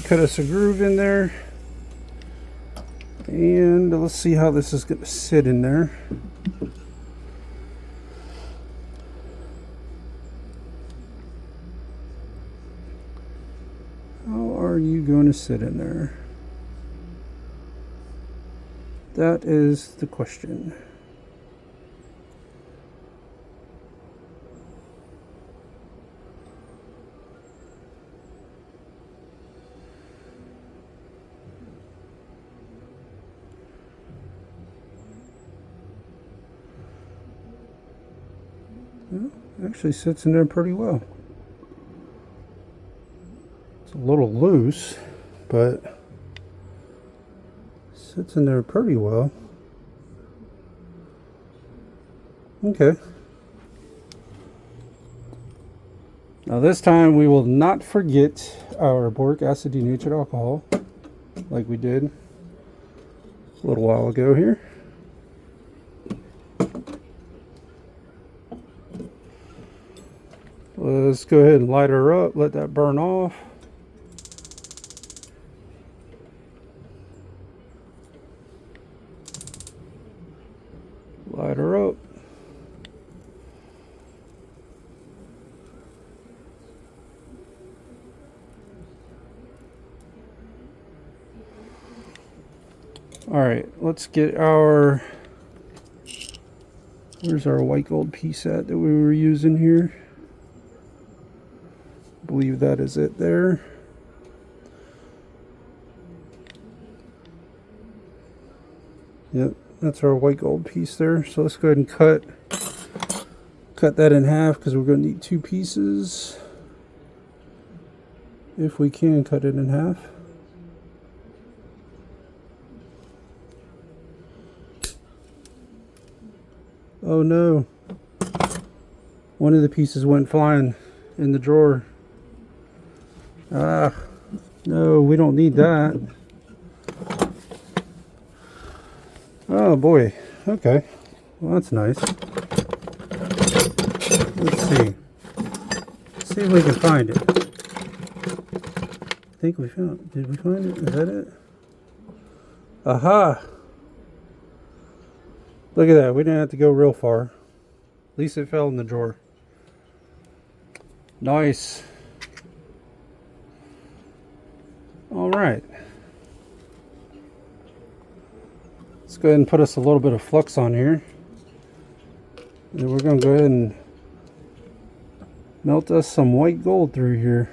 Cut us a groove in there, and let's see how this is going to sit in there. How are you going to sit in there? That is the question. Well, actually sits in there pretty well. It's a little loose, but sits in there pretty well. Okay. Now this time we will not forget our boric acid denatured alcohol like we did a little while ago here. Let's go ahead and light her up, let that burn off. Light her up. All right, let's get our, where's our white gold piece at that we were using here? I believe that is it there. Yep, that's our white gold piece there. So let's go ahead and cut that in half because we're going to need two pieces. If we can cut it in half. Oh no. One of the pieces went flying in the drawer. Ah, no, we don't need that. Oh boy. Okay. Well, that's nice. see. Let's see if we can find it. I think we found. Did we find it? Is that it? Aha! Look at that. We didn't have to go real far. At least it fell in the drawer. Nice. All right. Let's go ahead and put us a little bit of flux on here. And we're going to go ahead and melt us some white gold through here.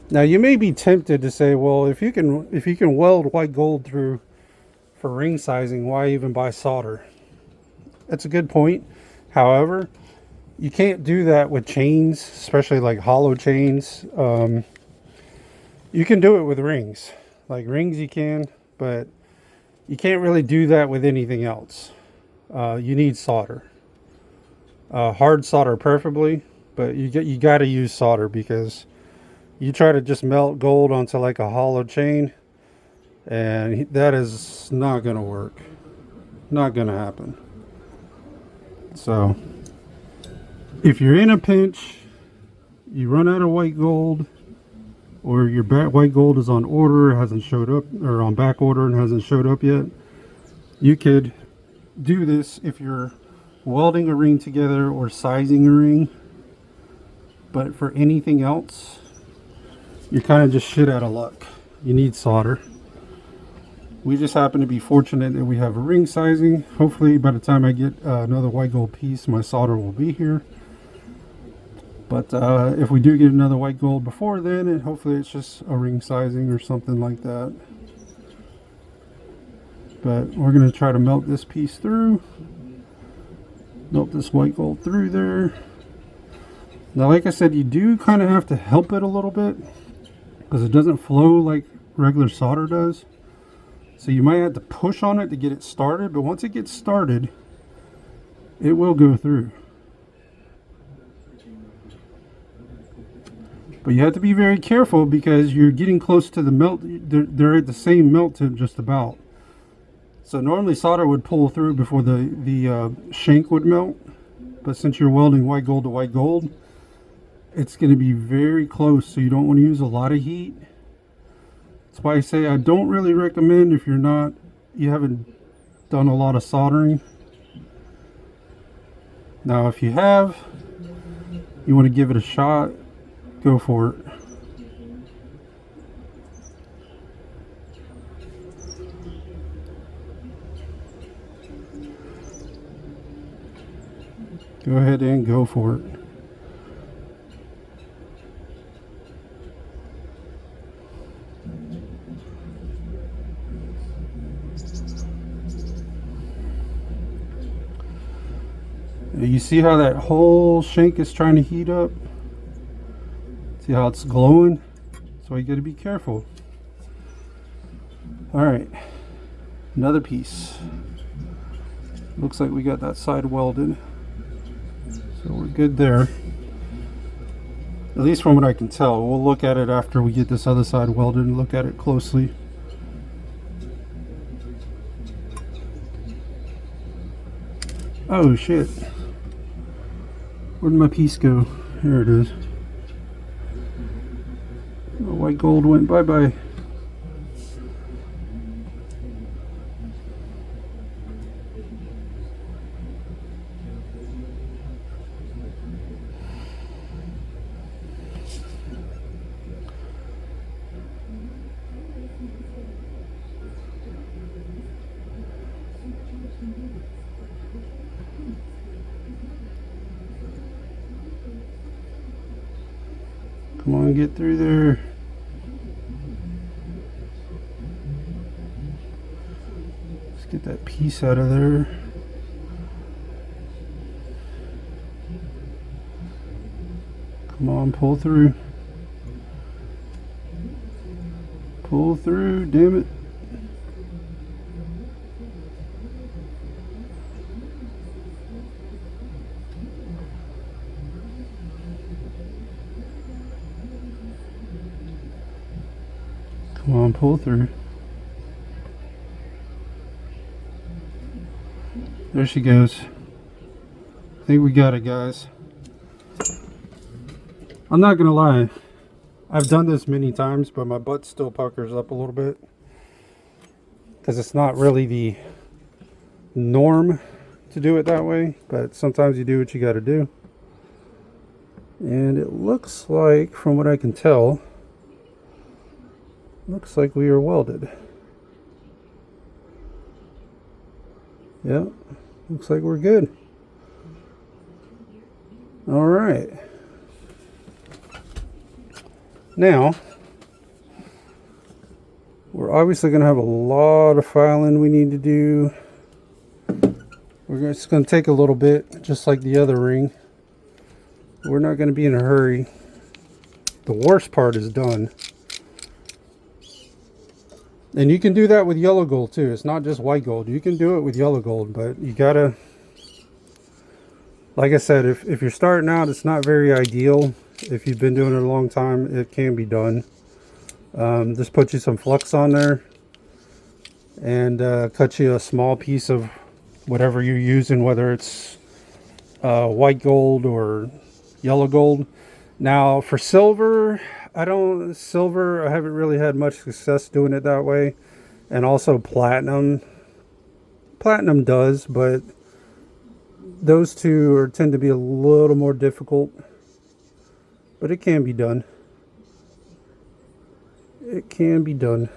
Now you may be tempted to say, well, if you can weld white gold through for ring sizing, why even buy solder? That's a good point. However, you can't do that with chains, especially like hollow chains. You can do it with rings. Like rings you can, but you can't really do that with anything else. You need solder. Hard solder preferably, but you got to use solder, because you try to just melt gold onto like a hollow chain, and that is not going to work. Not going to happen. So if you're in a pinch, you run out of white gold, or your white gold is on order, hasn't showed up, or on back order and hasn't showed up yet, you could do this if you're welding a ring together or sizing a ring. But for anything else, you're kind of just shit out of luck. You need solder. We just happen to be fortunate that we have a ring sizing. Hopefully by the time I get another white gold piece, my solder will be here. But if we do get another white gold before then, and hopefully it's just a ring sizing or something like that. But we're going to try to melt this piece through. Melt this white gold through there. Now, like I said, you do kind of have to help it a little bit, because it doesn't flow like regular solder does. So you might have to push on it to get it started, but once it gets started, it will go through. But you have to be very careful, because you're getting close to the melt. They're at the same melt tip just about. So normally solder would pull through before the shank would melt. But since you're welding white gold to white gold, it's going to be very close, so you don't want to use a lot of heat. That's why I say I don't really recommend, if you haven't done a lot of soldering. Now if you have, you want to give it a shot, go for it. Go ahead and go for it. You see how that whole shank is trying to heat up? See how it's glowing? So you got to be careful. All right, another piece. Looks like we got that side welded, so we're good there. At least from what I can tell. We'll look at it after we get this other side welded and look at it closely. Oh shit. Where'd my piece go? Here it is. The white gold went bye-bye. Come on, get through there. Let's get that piece out of there. Come on, pull through. Pull through, damn it. Come on, pull through. There she goes. I think we got it, guys. I'm not gonna lie, I've done this many times, but my butt still puckers up a little bit because it's not really the norm to do it that way, but sometimes you do what you got to do. And it looks like, from what I can tell, looks like we are welded. Yeah, looks like we're good. All right. Now, we're obviously going to have a lot of filing we need to do. It's going to take a little bit, just like the other ring. We're not going to be in a hurry. The worst part is done. And you can do that with yellow gold too. It's not just white gold. You can do it with yellow gold, but you gotta, like I said, if you're starting out, it's not very ideal. If you've been doing it a long time, it can be done. Just put you some flux on there and cut you a small piece of whatever you're using, whether it's white gold or yellow gold. Now for silver, I haven't really had much success doing it that way. And also platinum does, but those two tend to be a little more difficult, but it can be done. It can be done.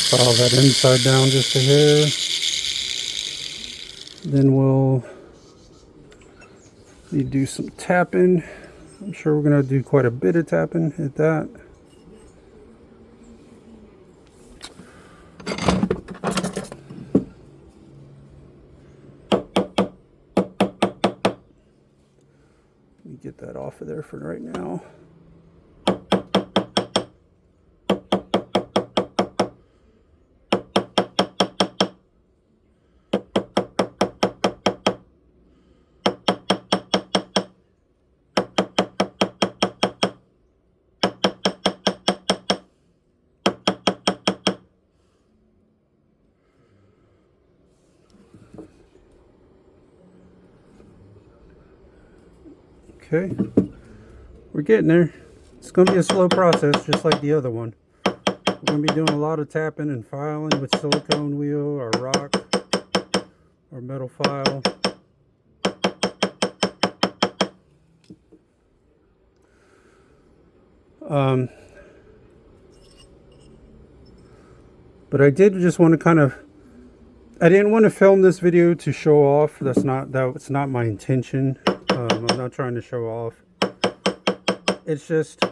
File that inside down just a hair. Then we'll need to do some tapping. I'm sure we're going to do quite a bit of tapping at that. Let me get that off of there for right now. Okay, we're getting there. It's going to be a slow process, just like the other one. We're going to be doing a lot of tapping and filing with silicone wheel or rock or metal file. But I did just want to I didn't want to film this video to show off. That's not my intention. I'm not trying to show off. It's just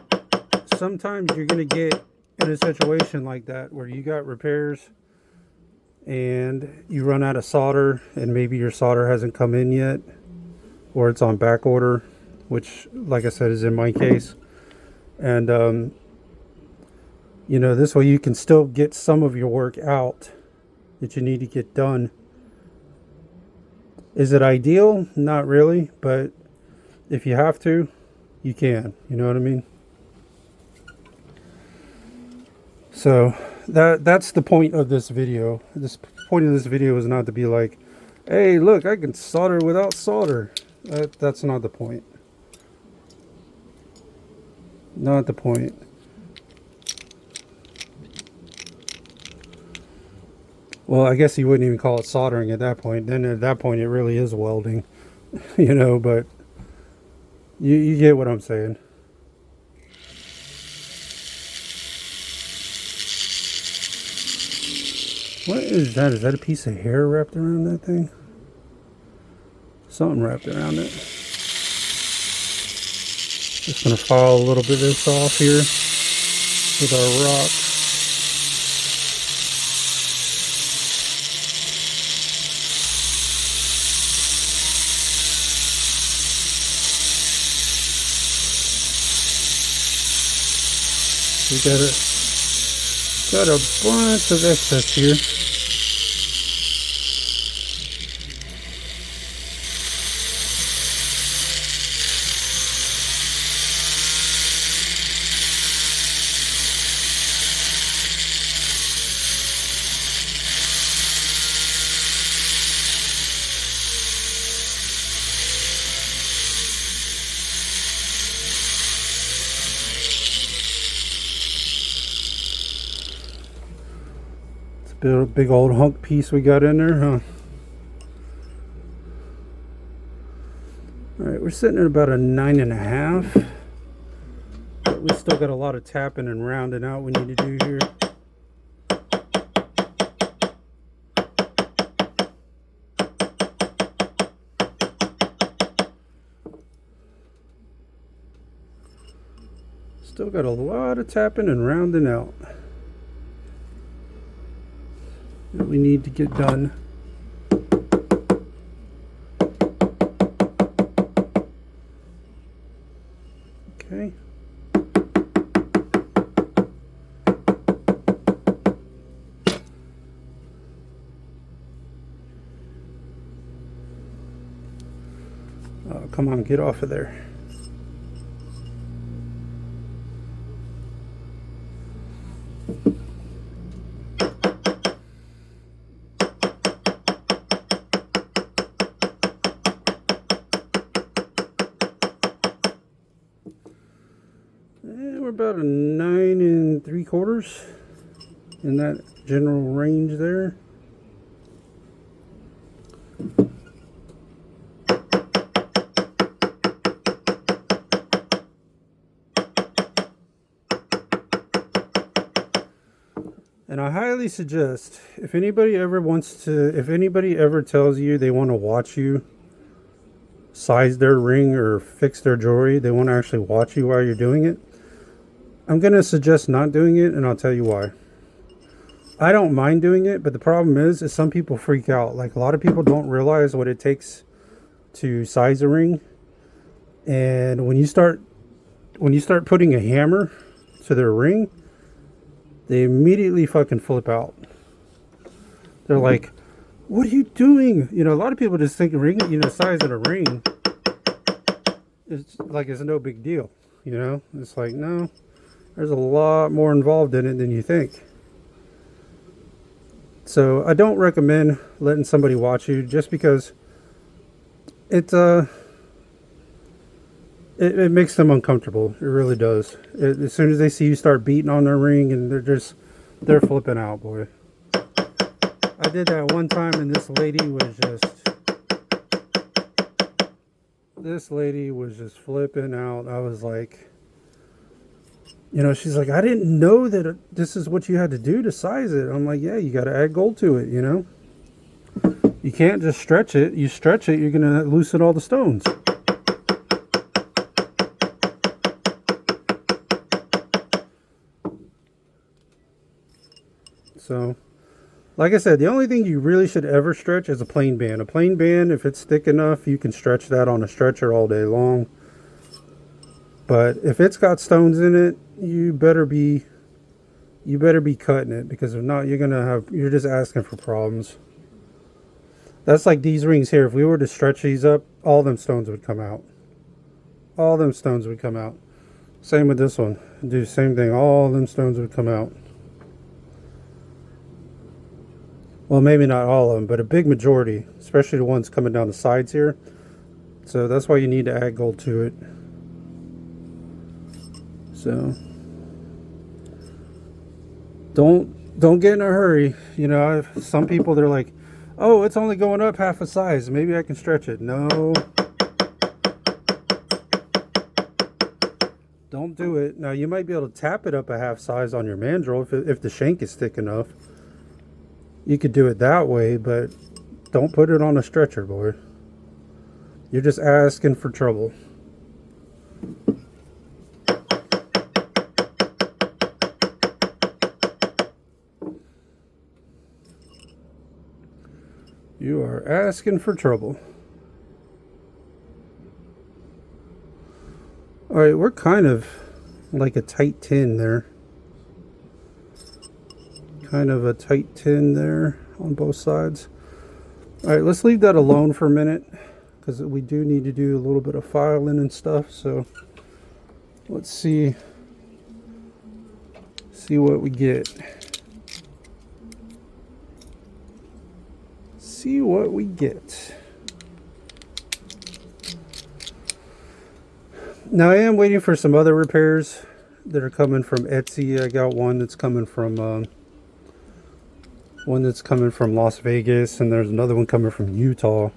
sometimes you're going to get in a situation like that where you got repairs and you run out of solder, and maybe your solder hasn't come in yet, or it's on back order, which, like I said, is in my case. And you know, this way you can still get some of your work out that you need to get done. Is it ideal? Not really, but if you have to, you can. You know what I mean? So that's the point of this video. The point of this video is not to be like, hey, look, I can solder without solder. That's not the point. Not the point. Well, I guess you wouldn't even call it soldering at that point. Then at that point, it really is welding, you know, but you get what I'm saying. What is that? Is that a piece of hair wrapped around that thing? Something wrapped around it. Just going to file a little bit of this off here with our rock. We got a bunch of excess here. Big old hunk piece we got in there, huh? Alright, we're sitting at about a 9.5. But we still got a lot of tapping and rounding out we need to do here. Still got a lot of tapping and rounding out that we need to get done. Okay. Oh, come on, get off of there. We're about a 9 3/4 in that general range there. And I highly suggest, if anybody ever tells you they want to watch you size their ring or fix their jewelry, they want to actually watch you while you're doing it, I'm going to suggest not doing it, and I'll tell you why. I don't mind doing it, but the problem is some people freak out. Like, a lot of people don't realize what it takes to size a ring. And when you start putting a hammer to their ring, they immediately fucking flip out. They're like, what are you doing? You know, a lot of people just think sizing a ring is like it's no big deal. You know, it's like, no, there's a lot more involved in it than you think. So I don't recommend letting somebody watch you, just because it makes them uncomfortable. It really does. As soon as they see you start beating on their ring, and they're flipping out, boy. I did that one time, and this lady was just flipping out. I was like, you know, she's like, I didn't know that this is what you had to do to size it. I'm like, yeah, you got to add gold to it, you know. You can't just stretch it. You stretch it, you're going to loosen all the stones. So, like I said, the only thing you really should ever stretch is a plain band. A plain band, if it's thick enough, you can stretch that on a stretcher all day long. But if it's got stones in it, you better be cutting it, because if not, you're just asking for problems. That's like these rings here. If we were to stretch these up, all them stones would come out. All them stones would come out. Same with this one. Do the same thing. All them stones would come out. Well, maybe not all of them, but a big majority, especially the ones coming down the sides here. So that's why you need to add gold to it. So don't get in a hurry. You know, some people, they're like, oh, it's only going up half a size, maybe I can stretch it. No, don't do it. Now, you might be able to tap it up a half size on your mandrel if the shank is thick enough. You could do it that way, but don't put it on a stretcher, boy. You're just asking for trouble. You are asking for trouble. Alright, we're kind of like a tight tin there. kind of a tight tin there on both sides. All right, let's leave that alone for a minute because we do need to do a little bit of filing and stuff. So let's see what we get. See what we get. Now I am waiting for some other repairs that are coming from Etsy. I got one that's coming from Las Vegas, and there's another one coming from Utah.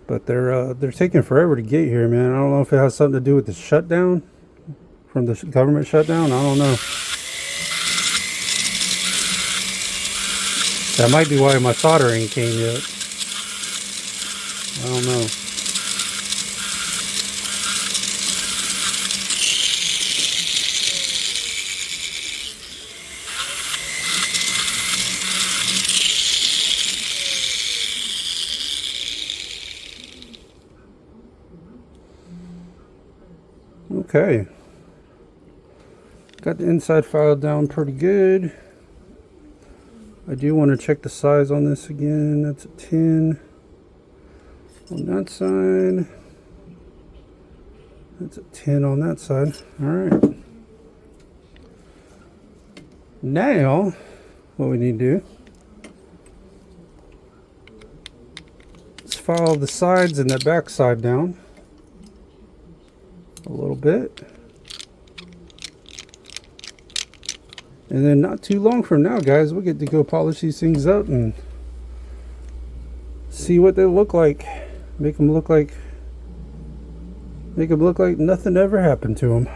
But they're taking forever to get here, man. I don't know if it has something to do with the shutdown, from the government shutdown. I don't know. That might be why my solder ain't came yet. I don't know. Okay. Got the inside file down pretty good. I do want to check the size on this again. That's a 10 on that side. That's a 10 on that side. All right. Now, what we need to do is file the sides and the back side down a little bit. And then not too long from now, guys, we'll get to go polish these things up and see what they look like. Make them look like nothing ever happened to them.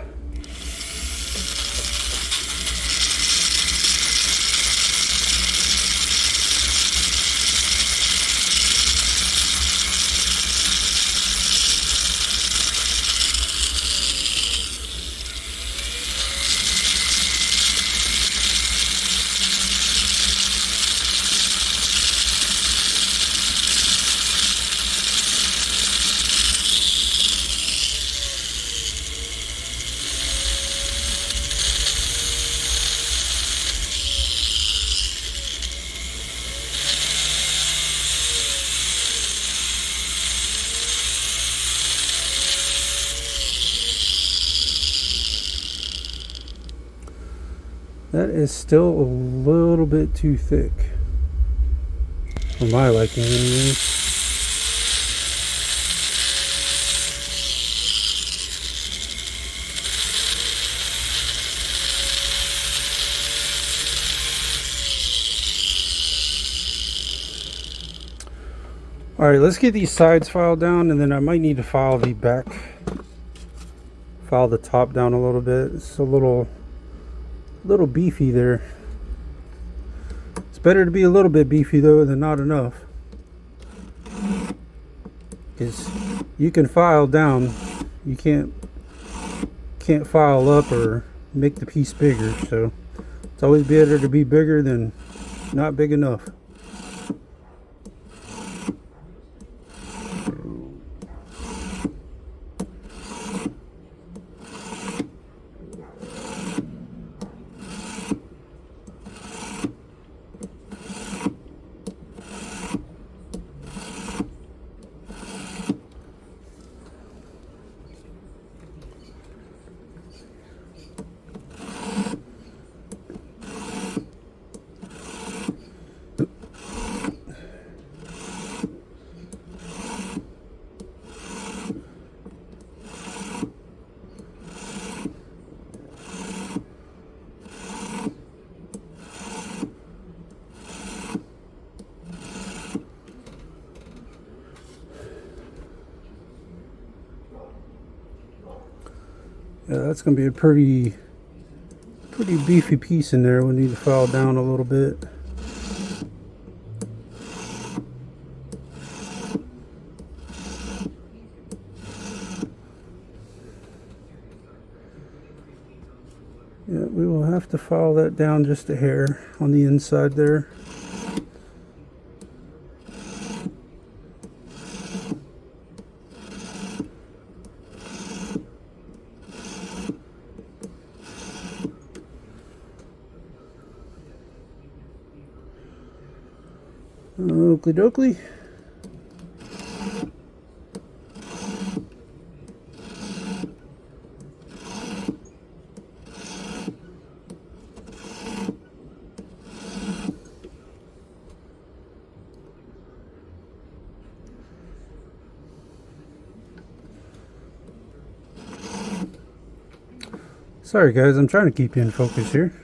That is still a little bit too thick for my liking anyway. Alright, let's get these sides filed down, and then I might need to file the top down a little bit. It's a little beefy there. It's better to be a little bit beefy though than not enough, because you can file down, you can't file up or make the piece bigger. So it's always better to be bigger than not big enough. Yeah, that's going to be a pretty beefy piece in there. We need to file down a little bit. Yeah, we will have to file that down just a hair on the inside there. Oakley dokley. Sorry guys, I'm trying to keep you in focus here.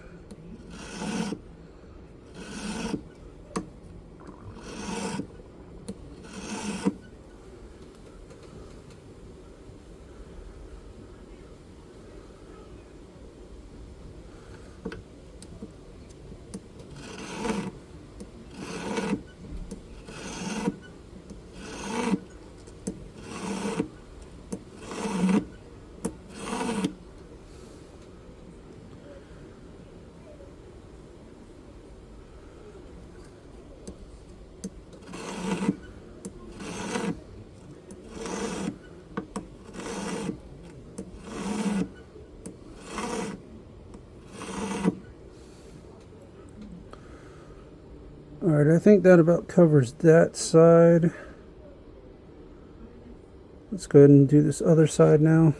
Alright, I think that about covers that side. Let's go ahead and do this other side now.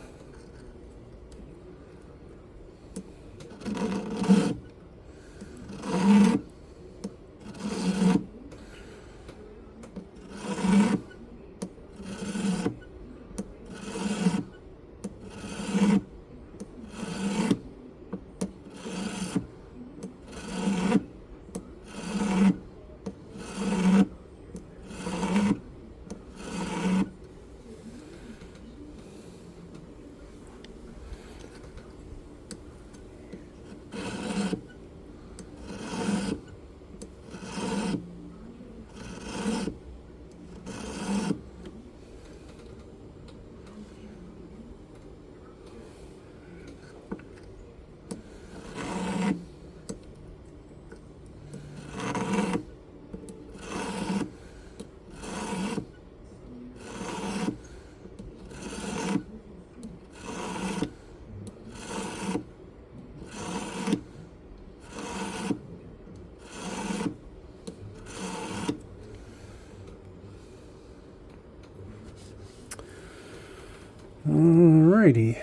Alrighty.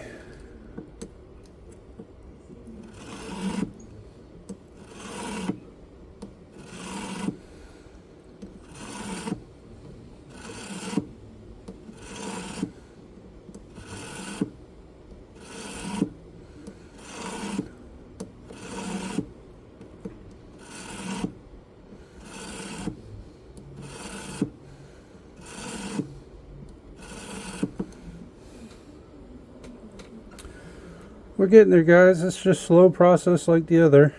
We're getting there, guys. It's just a slow process like the other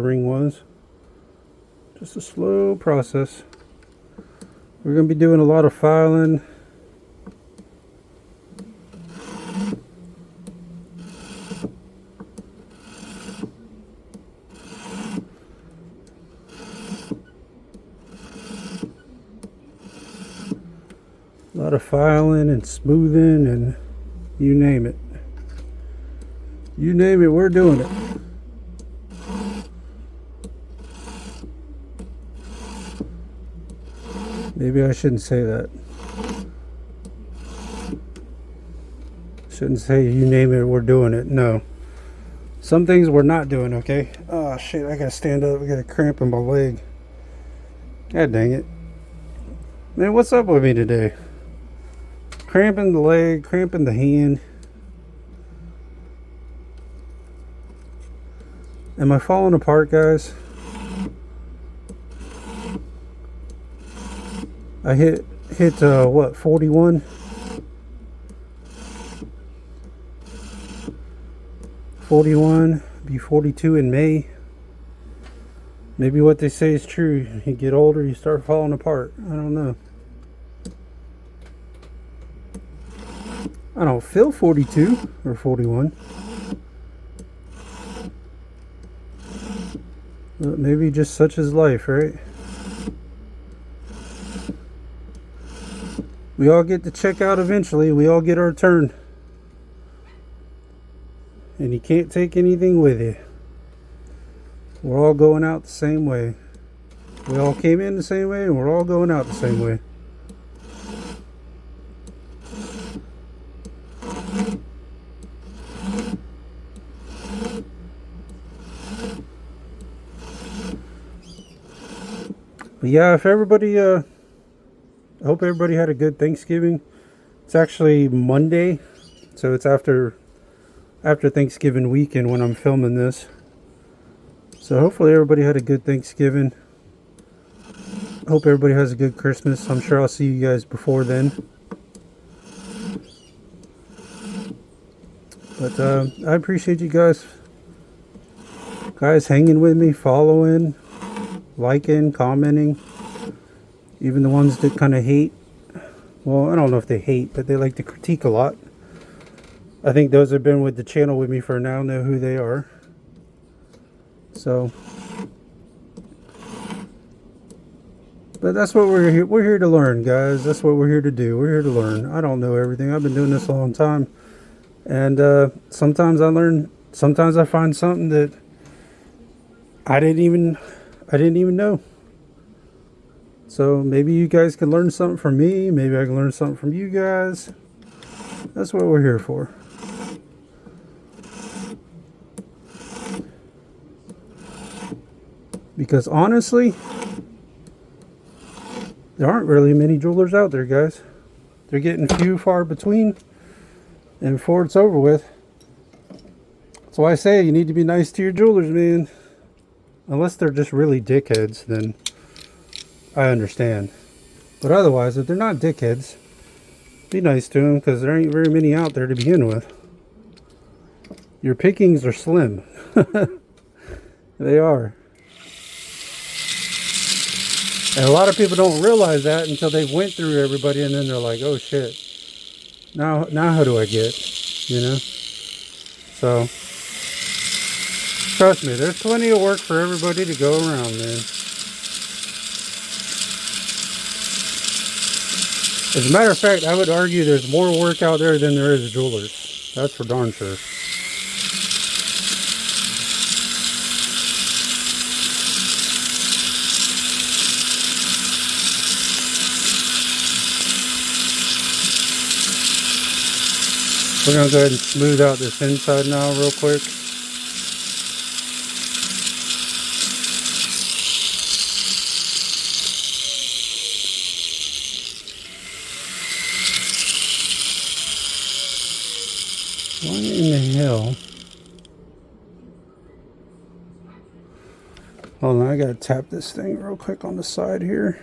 ring was. Just a slow process. We're going to be doing a lot of filing. A lot of filing and smoothing and you name it. You name it, we're doing it. Maybe I shouldn't say that. Shouldn't say you name it, we're doing it. No. Some things we're not doing, okay? Oh shit, I gotta stand up. I got a cramp in my leg. God dang it. Man, what's up with me today? Cramping the leg, cramping the hand. Am I falling apart, guys? I hit what, 41? 41, be 42 in May. Maybe what they say is true. You get older, you start falling apart. I don't know. I don't feel 42 or 41. But maybe just such is life, right? We all get to check out eventually. We all get our turn. And you can't take anything with you. We're all going out the same way. We all came in the same way and we're all going out the same way. But yeah, if everybody, I hope everybody had a good Thanksgiving. It's actually Monday, so it's after Thanksgiving weekend when I'm filming this. So hopefully everybody had a good Thanksgiving. Hope everybody has a good Christmas. I'm sure I'll see you guys before then. But I appreciate you guys hanging with me, following, liking, commenting. Even the ones that kind of hate. Well, I don't know if they hate, but they like to critique a lot. I think those that have been with the channel with me for now know who they are. So, but that's what we're here. We're here to learn, guys. That's what we're here to do. We're here to learn. I don't know everything. I've been doing this a long time, and sometimes I learn. Sometimes I find something that I didn't even know. So maybe you guys can learn something from me. Maybe I can learn something from you guys. That's what we're here for. Because honestly, there aren't really many jewelers out there, guys. They're getting few far between. And before it's over with. That's why I say you need to be nice to your jewelers, man. Unless they're just really dickheads, then I understand. But otherwise, if they're not dickheads, be nice to them, because there ain't very many out there to begin with. Your pickings are slim. They are. And a lot of people don't realize that until they've went through everybody, and then they're like, oh shit. Now how do I get? You know? So, trust me, there's plenty of work for everybody to go around, man. As a matter of fact, I would argue there's more work out there than there is jewelers. That's for darn sure. We're going to go ahead and smooth out this inside now real quick. What in the hell? Hold on, I gotta tap this thing real quick on the side here.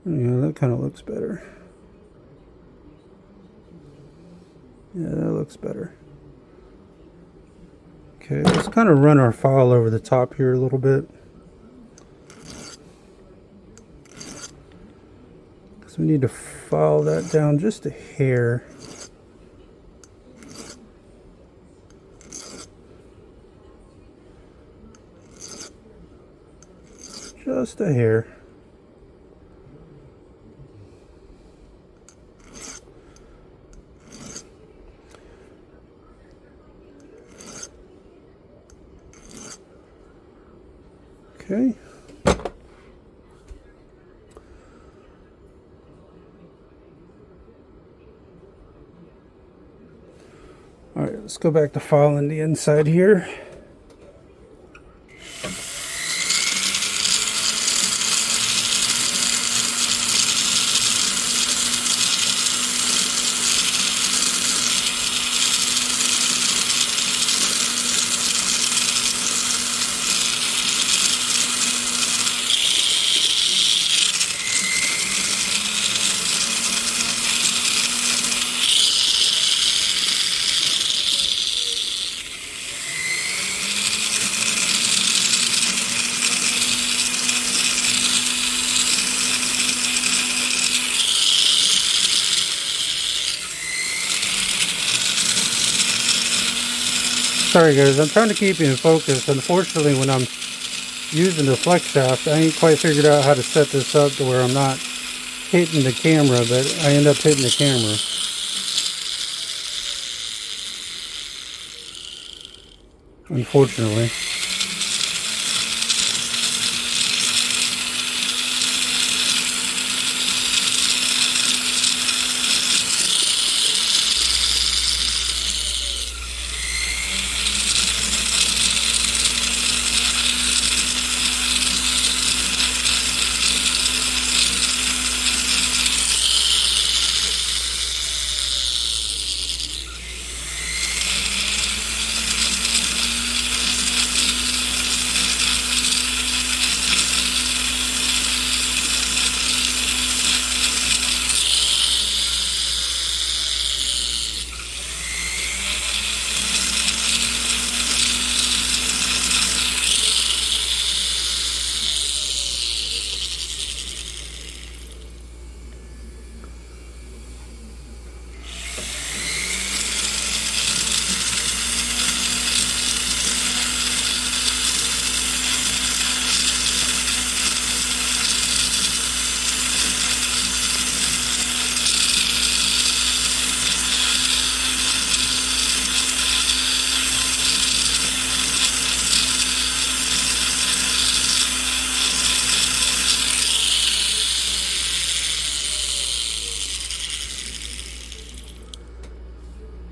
Yeah, that kind of looks better. Yeah, that looks better. Okay, let's kind of run our file over the top here a little bit. We need to file that down just a hair. Just a hair. Okay. Alright, let's go back to filing the inside here. Sorry guys, I'm trying to keep you in focus. Unfortunately, when I'm using the flex shaft, I ain't quite figured out how to set this up to where I'm not hitting the camera, but I end up hitting the camera. unfortunately.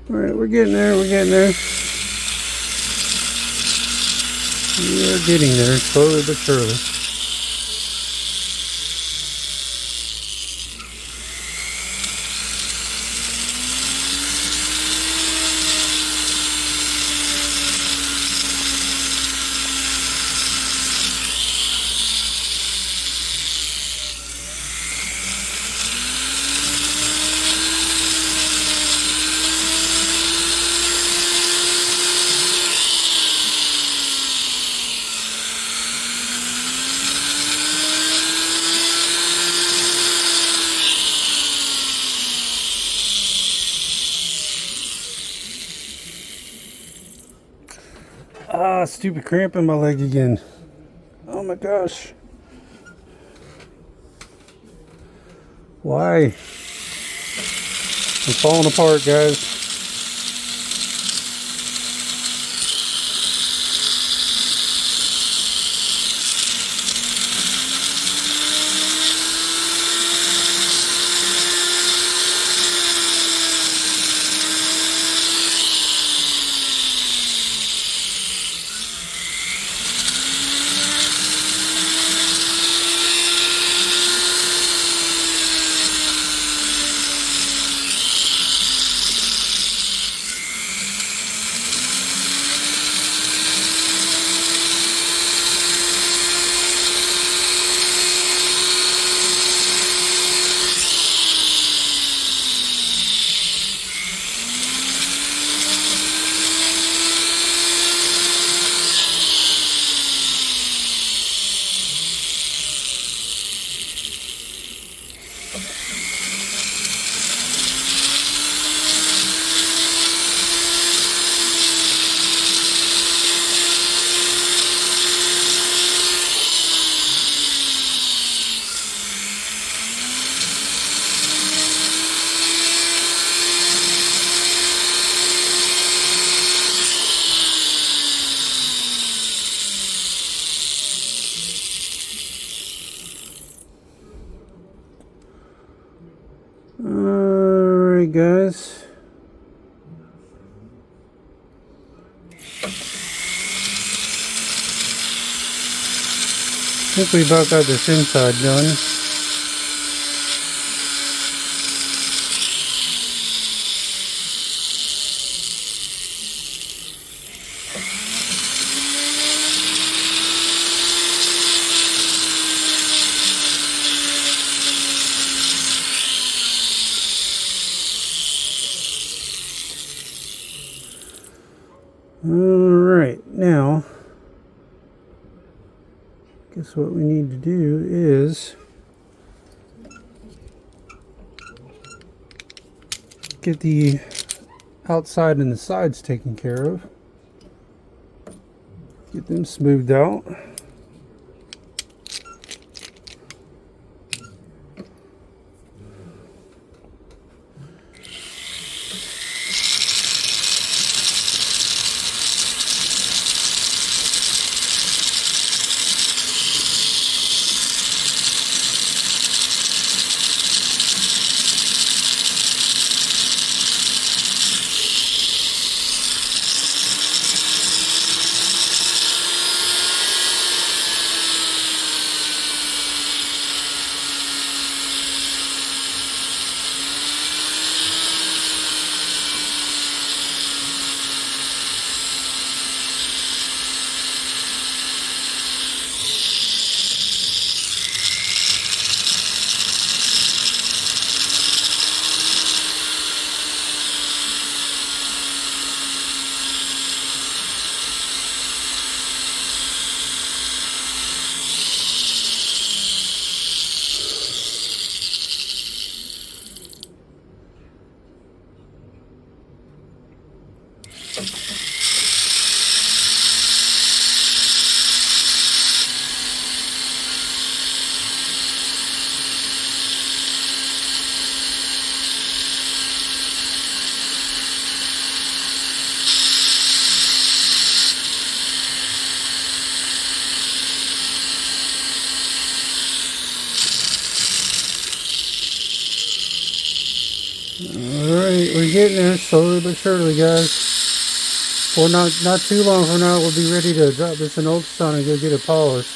Alright, we're getting there, we're getting there. We're getting there, slowly but surely. Ah, stupid cramp in my leg again. Oh my gosh. Why? I'm falling apart, guys. Alright, guys. I think we about got this inside done. Alright, now, guess what we need to do is get the outside and the sides taken care of. Get them smoothed out. We're getting there slowly but surely, guys. Well, not too long from now, we'll be ready to drop this in ultrasound and go get it polished.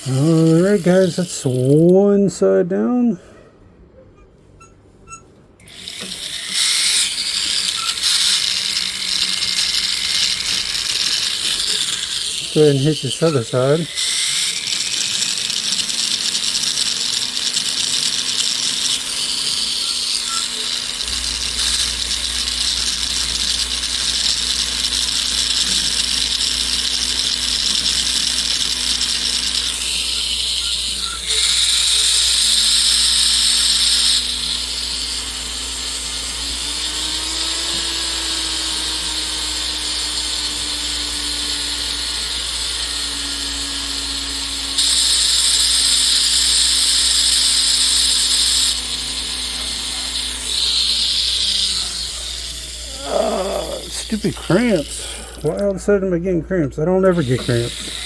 Alright guys, that's one side down. Let's go ahead and hit this other side. Stupid cramps. Why all of a sudden am I getting cramps? I don't ever get cramps.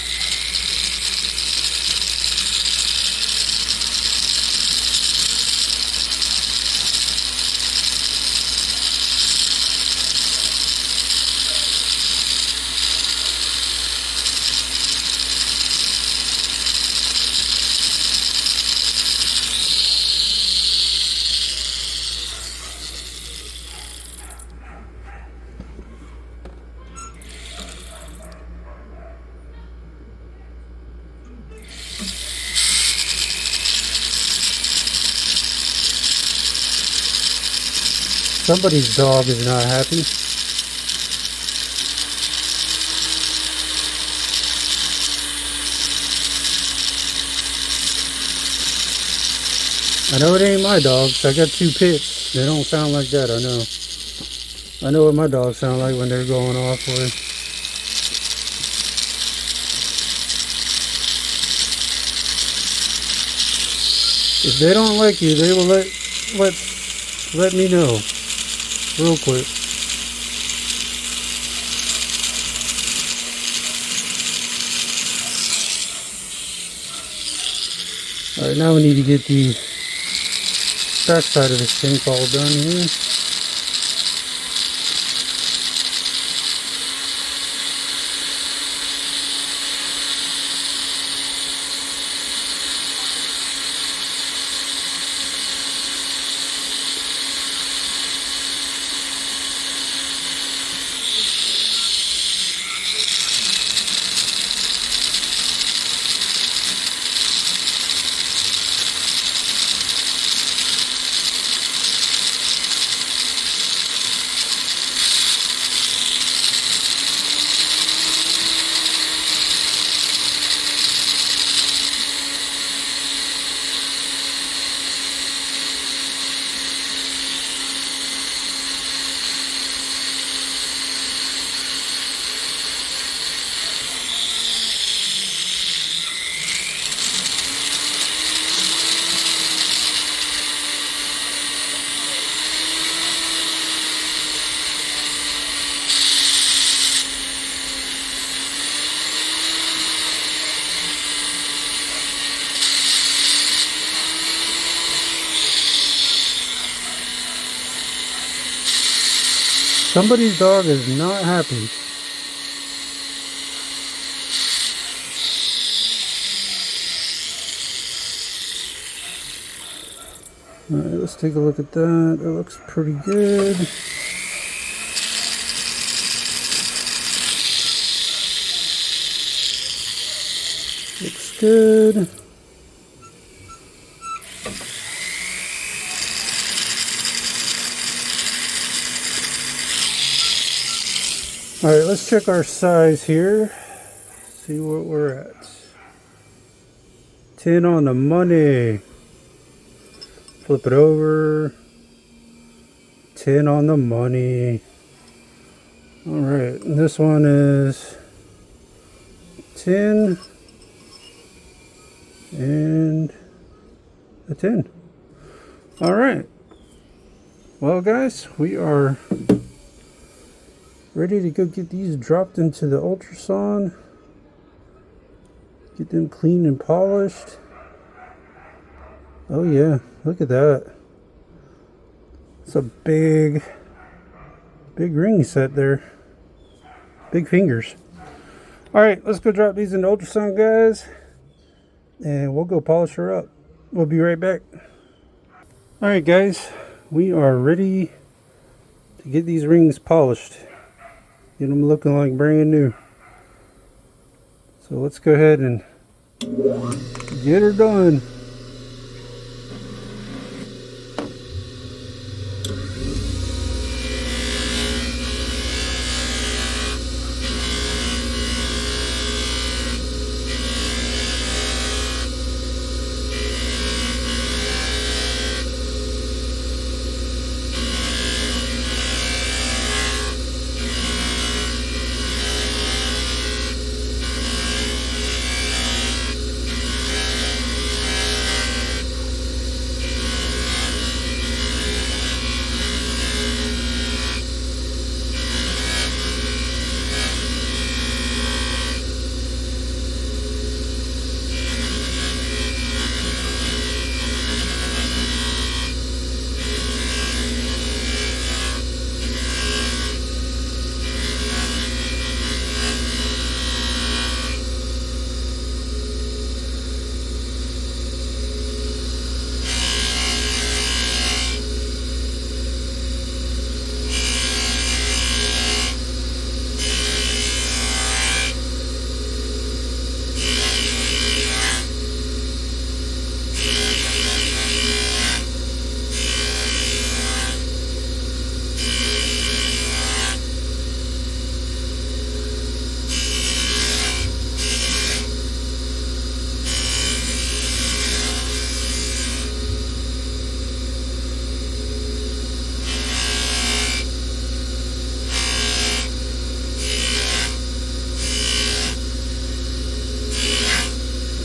Somebody's dog is not happy. I know it ain't my dogs. I got two pits. They don't sound like that, I know. I know what my dogs sound like when they're going off for it. If they don't like you, they will let me know. Real quick. Alright, now we need to get the back side of this thing all done here. Somebody's dog is not happy. Alright, let's take a look at that. It looks pretty good. Looks good. Alright, let's check our size here. See what we're at. 10 on the money. Flip it over. 10 on the money. Alright, and this one is 10 and a 10. Alright. Well, guys, we are ready to go get these dropped into the ultrasound. Get them clean and polished. Oh yeah, look at that. It's a big ring set there. Big fingers. Alright, let's go drop these in the ultrasound, guys. And we'll go polish her up. We'll be right back. Alright guys, we are ready to get these rings polished. Get them looking like brand new. So let's go ahead and get her done.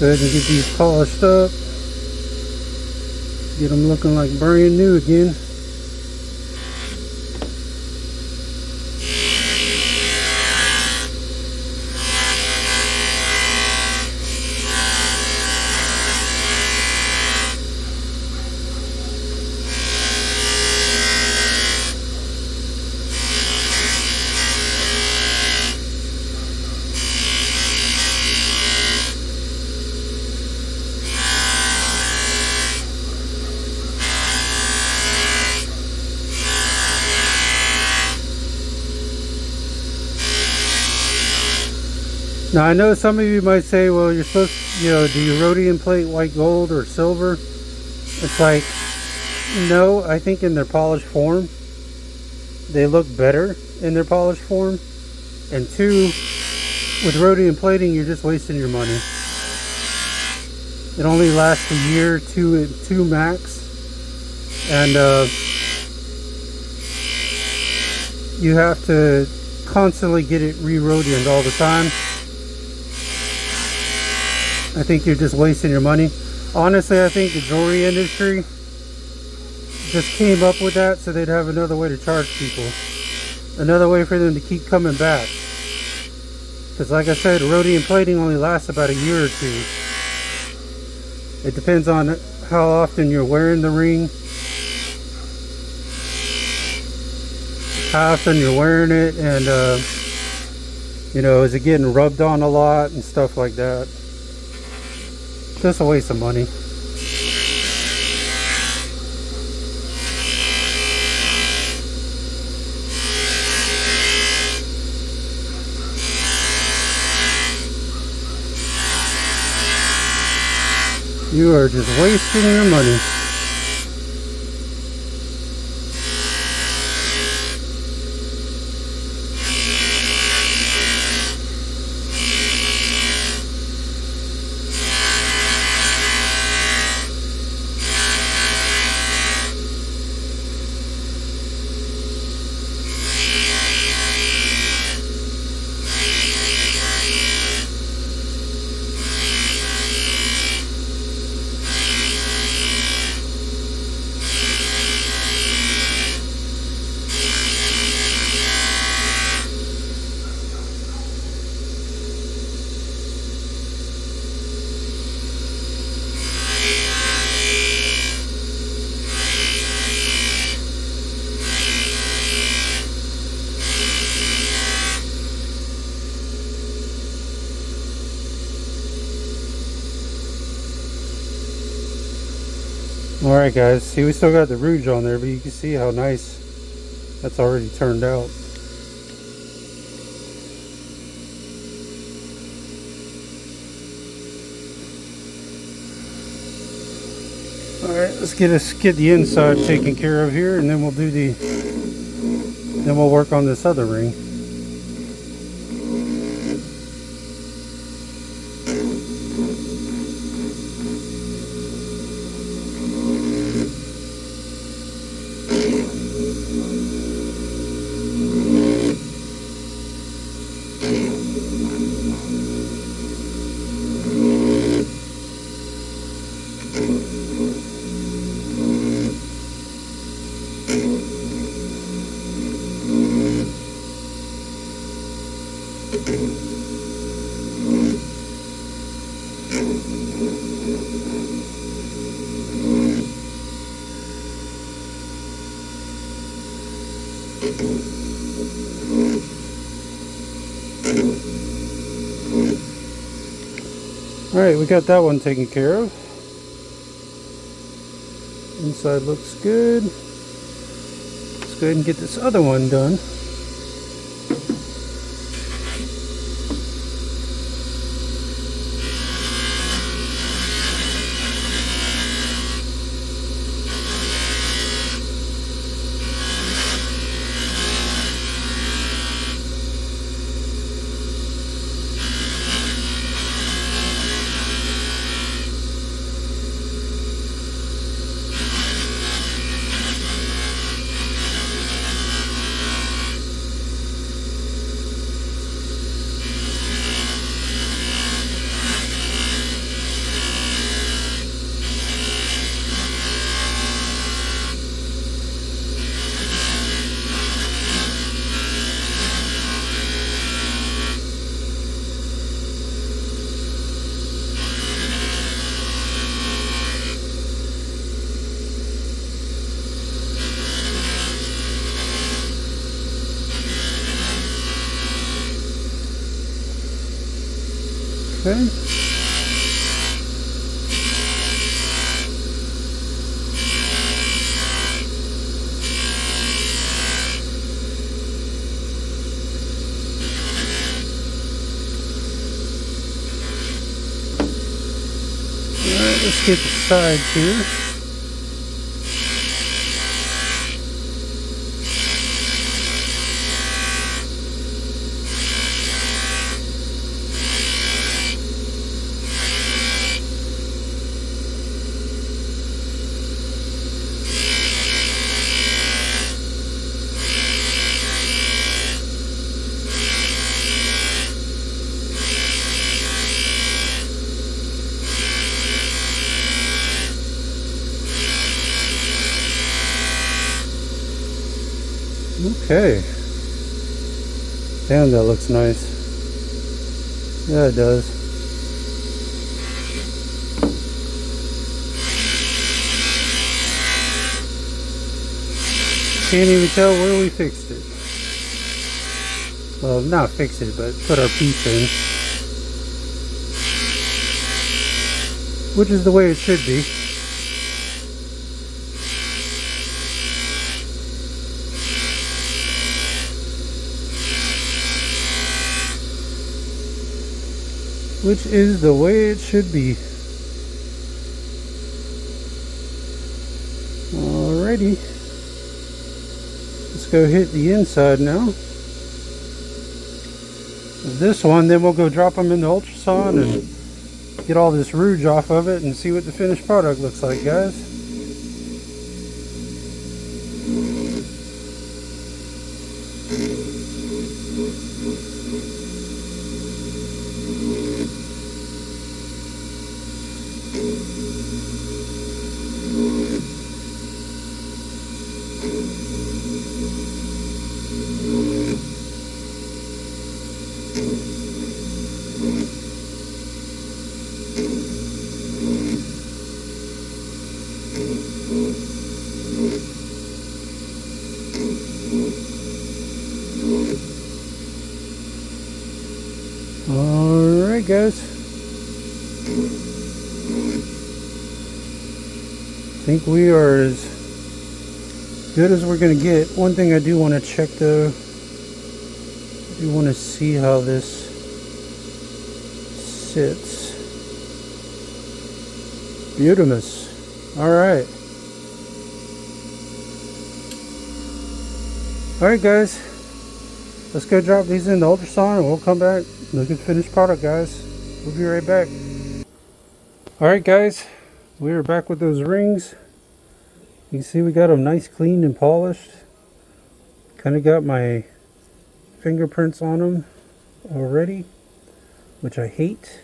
Go ahead and get these polished up. Get them looking like brand new again. Now I know some of you might say, well, you're supposed to, do you rhodium plate white gold or silver? It's like, no, I think in their polished form, they look better in their polished form. And two, with rhodium plating, you're just wasting your money. It only lasts a year, two max. And you have to constantly get it re-rhodiumed all the time. I think you're just wasting your money. Honestly, I think the jewelry industry just came up with that so they'd have another way to charge people. Another way for them to keep coming back. Because like I said, rhodium plating only lasts about a year or two. It depends on how often you're wearing the ring. How often you're wearing it, and is it getting rubbed on a lot and stuff like that. Just a waste of money. You are just wasting your money. Alright guys, see we still got the rouge on there, but you can see how nice that's already turned out. Alright, let's get the inside taken care of here, and then we'll work on this other ring. Alright, we got that one taken care of. Inside looks good. Let's go ahead and get this other one done. Okay. Alright, let's get the sides here. Okay. Damn, that looks nice. Yeah, it does. Can't even tell where we fixed it. Well, not fix it, but put our piece in. Which is the way it should be. Which is the way it should be. Alrighty. Let's go hit the inside now. This one, then we'll go drop them in the ultrasound and get all this rouge off of it and see what the finished product looks like, guys. Alright guys, think we are as good as we're gonna get. One thing I do want to check though, I do want to see how this sits. Beautimous. Alright. Alright guys, let's go drop these in the ultrasound and we'll come back, look at the finished product guys. We'll be right back. Alright guys, we are back with those rings. You can see we got them nice, clean, and polished. Kind of got my fingerprints on them already, which I hate.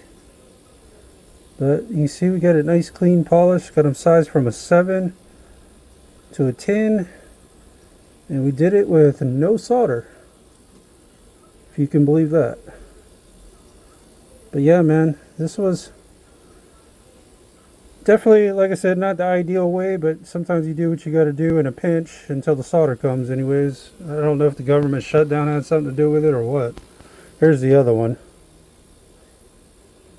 But you can see we got it nice, clean, polished. Got them sized from a 7 to a 10. And we did it with no solder, if you can believe that. But yeah, man, this was definitely, like I said, not the ideal way, but sometimes you do what you got to do in a pinch until the solder comes anyways. I don't know if the government shutdown had something to do with it or what. Here's the other one.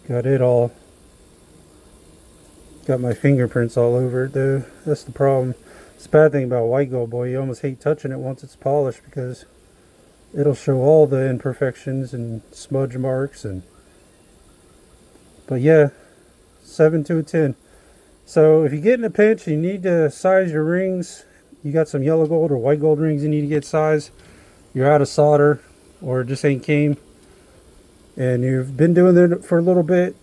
Got it all. Got my fingerprints all over it though. That's the problem. It's the bad thing about white gold, boy. You almost hate touching it once it's polished because it'll show all the imperfections and smudge marks. But yeah, 7 to a 10. So if you get in a pinch, you need to size your rings. You got some yellow gold or white gold rings you need to get sized. You're out of solder or it just ain't came. And you've been doing it for a little bit.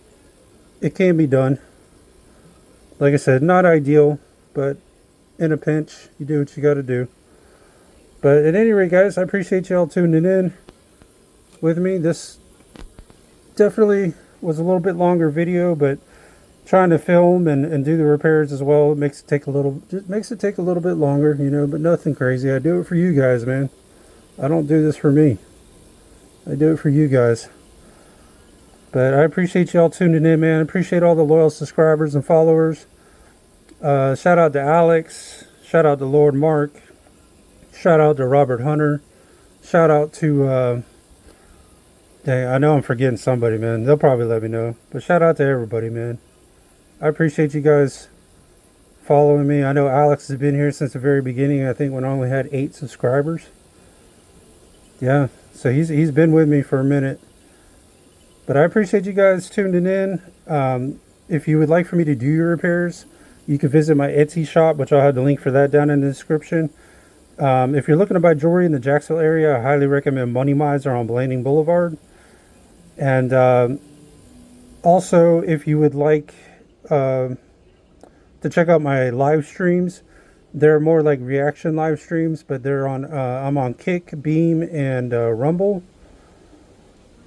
It can be done. Like I said, not ideal, but in a pinch, you do what you got to do. But at any rate, guys, I appreciate y'all tuning in with me. This definitely was a little bit longer video, but trying to film and do the repairs as well, it makes it take a little bit longer, you know, but nothing crazy. I do it for you guys, man. I don't do this for me. I do it for you guys. But I appreciate y'all tuning in, man. I appreciate all the loyal subscribers and followers. Shout out to Alex. Shout out to Lord Mark. Shout out to Robert Hunter. Shout out to dang, I know I'm forgetting somebody, man. They'll probably let me know. But shout out to everybody, man. I appreciate you guys following me. I know Alex has been here since the very beginning. I think when I only had 8 subscribers. Yeah, so he's been with me for a minute. But I appreciate you guys tuning in. If you would like for me to do your repairs, you can visit my Etsy shop, which I'll have the link for that down in the description. If you're looking to buy jewelry in the Jacksonville area, I highly recommend Money Miser on Blanding Boulevard. And also, if you would like to check out my live streams, they're more like reaction live streams, but they're on I'm on Kick, Beam, and Rumble.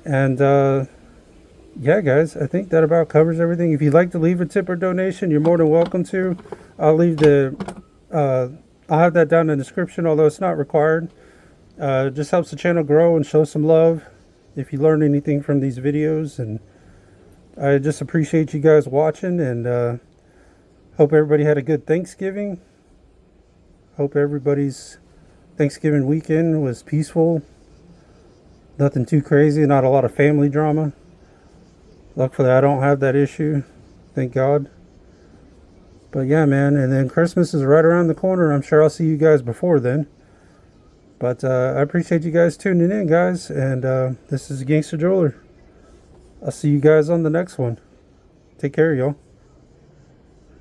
And yeah, guys, I think that about covers everything. If you'd like to leave a tip or donation, you're more than welcome to. I'll leave I'll have that down in the description, although it's not required. It just helps the channel grow and show some love if you learn anything from these videos. And I just appreciate you guys watching, and hope everybody had a good Thanksgiving. Hope everybody's Thanksgiving weekend was peaceful. Nothing too crazy, not a lot of family drama. Luckily, I don't have that issue. Thank God. But yeah, man. And then Christmas is right around the corner. I'm sure I'll see you guys before then. But I appreciate you guys tuning in, guys. And this is Gangster Jeweler. I'll see you guys on the next one. Take care, y'all.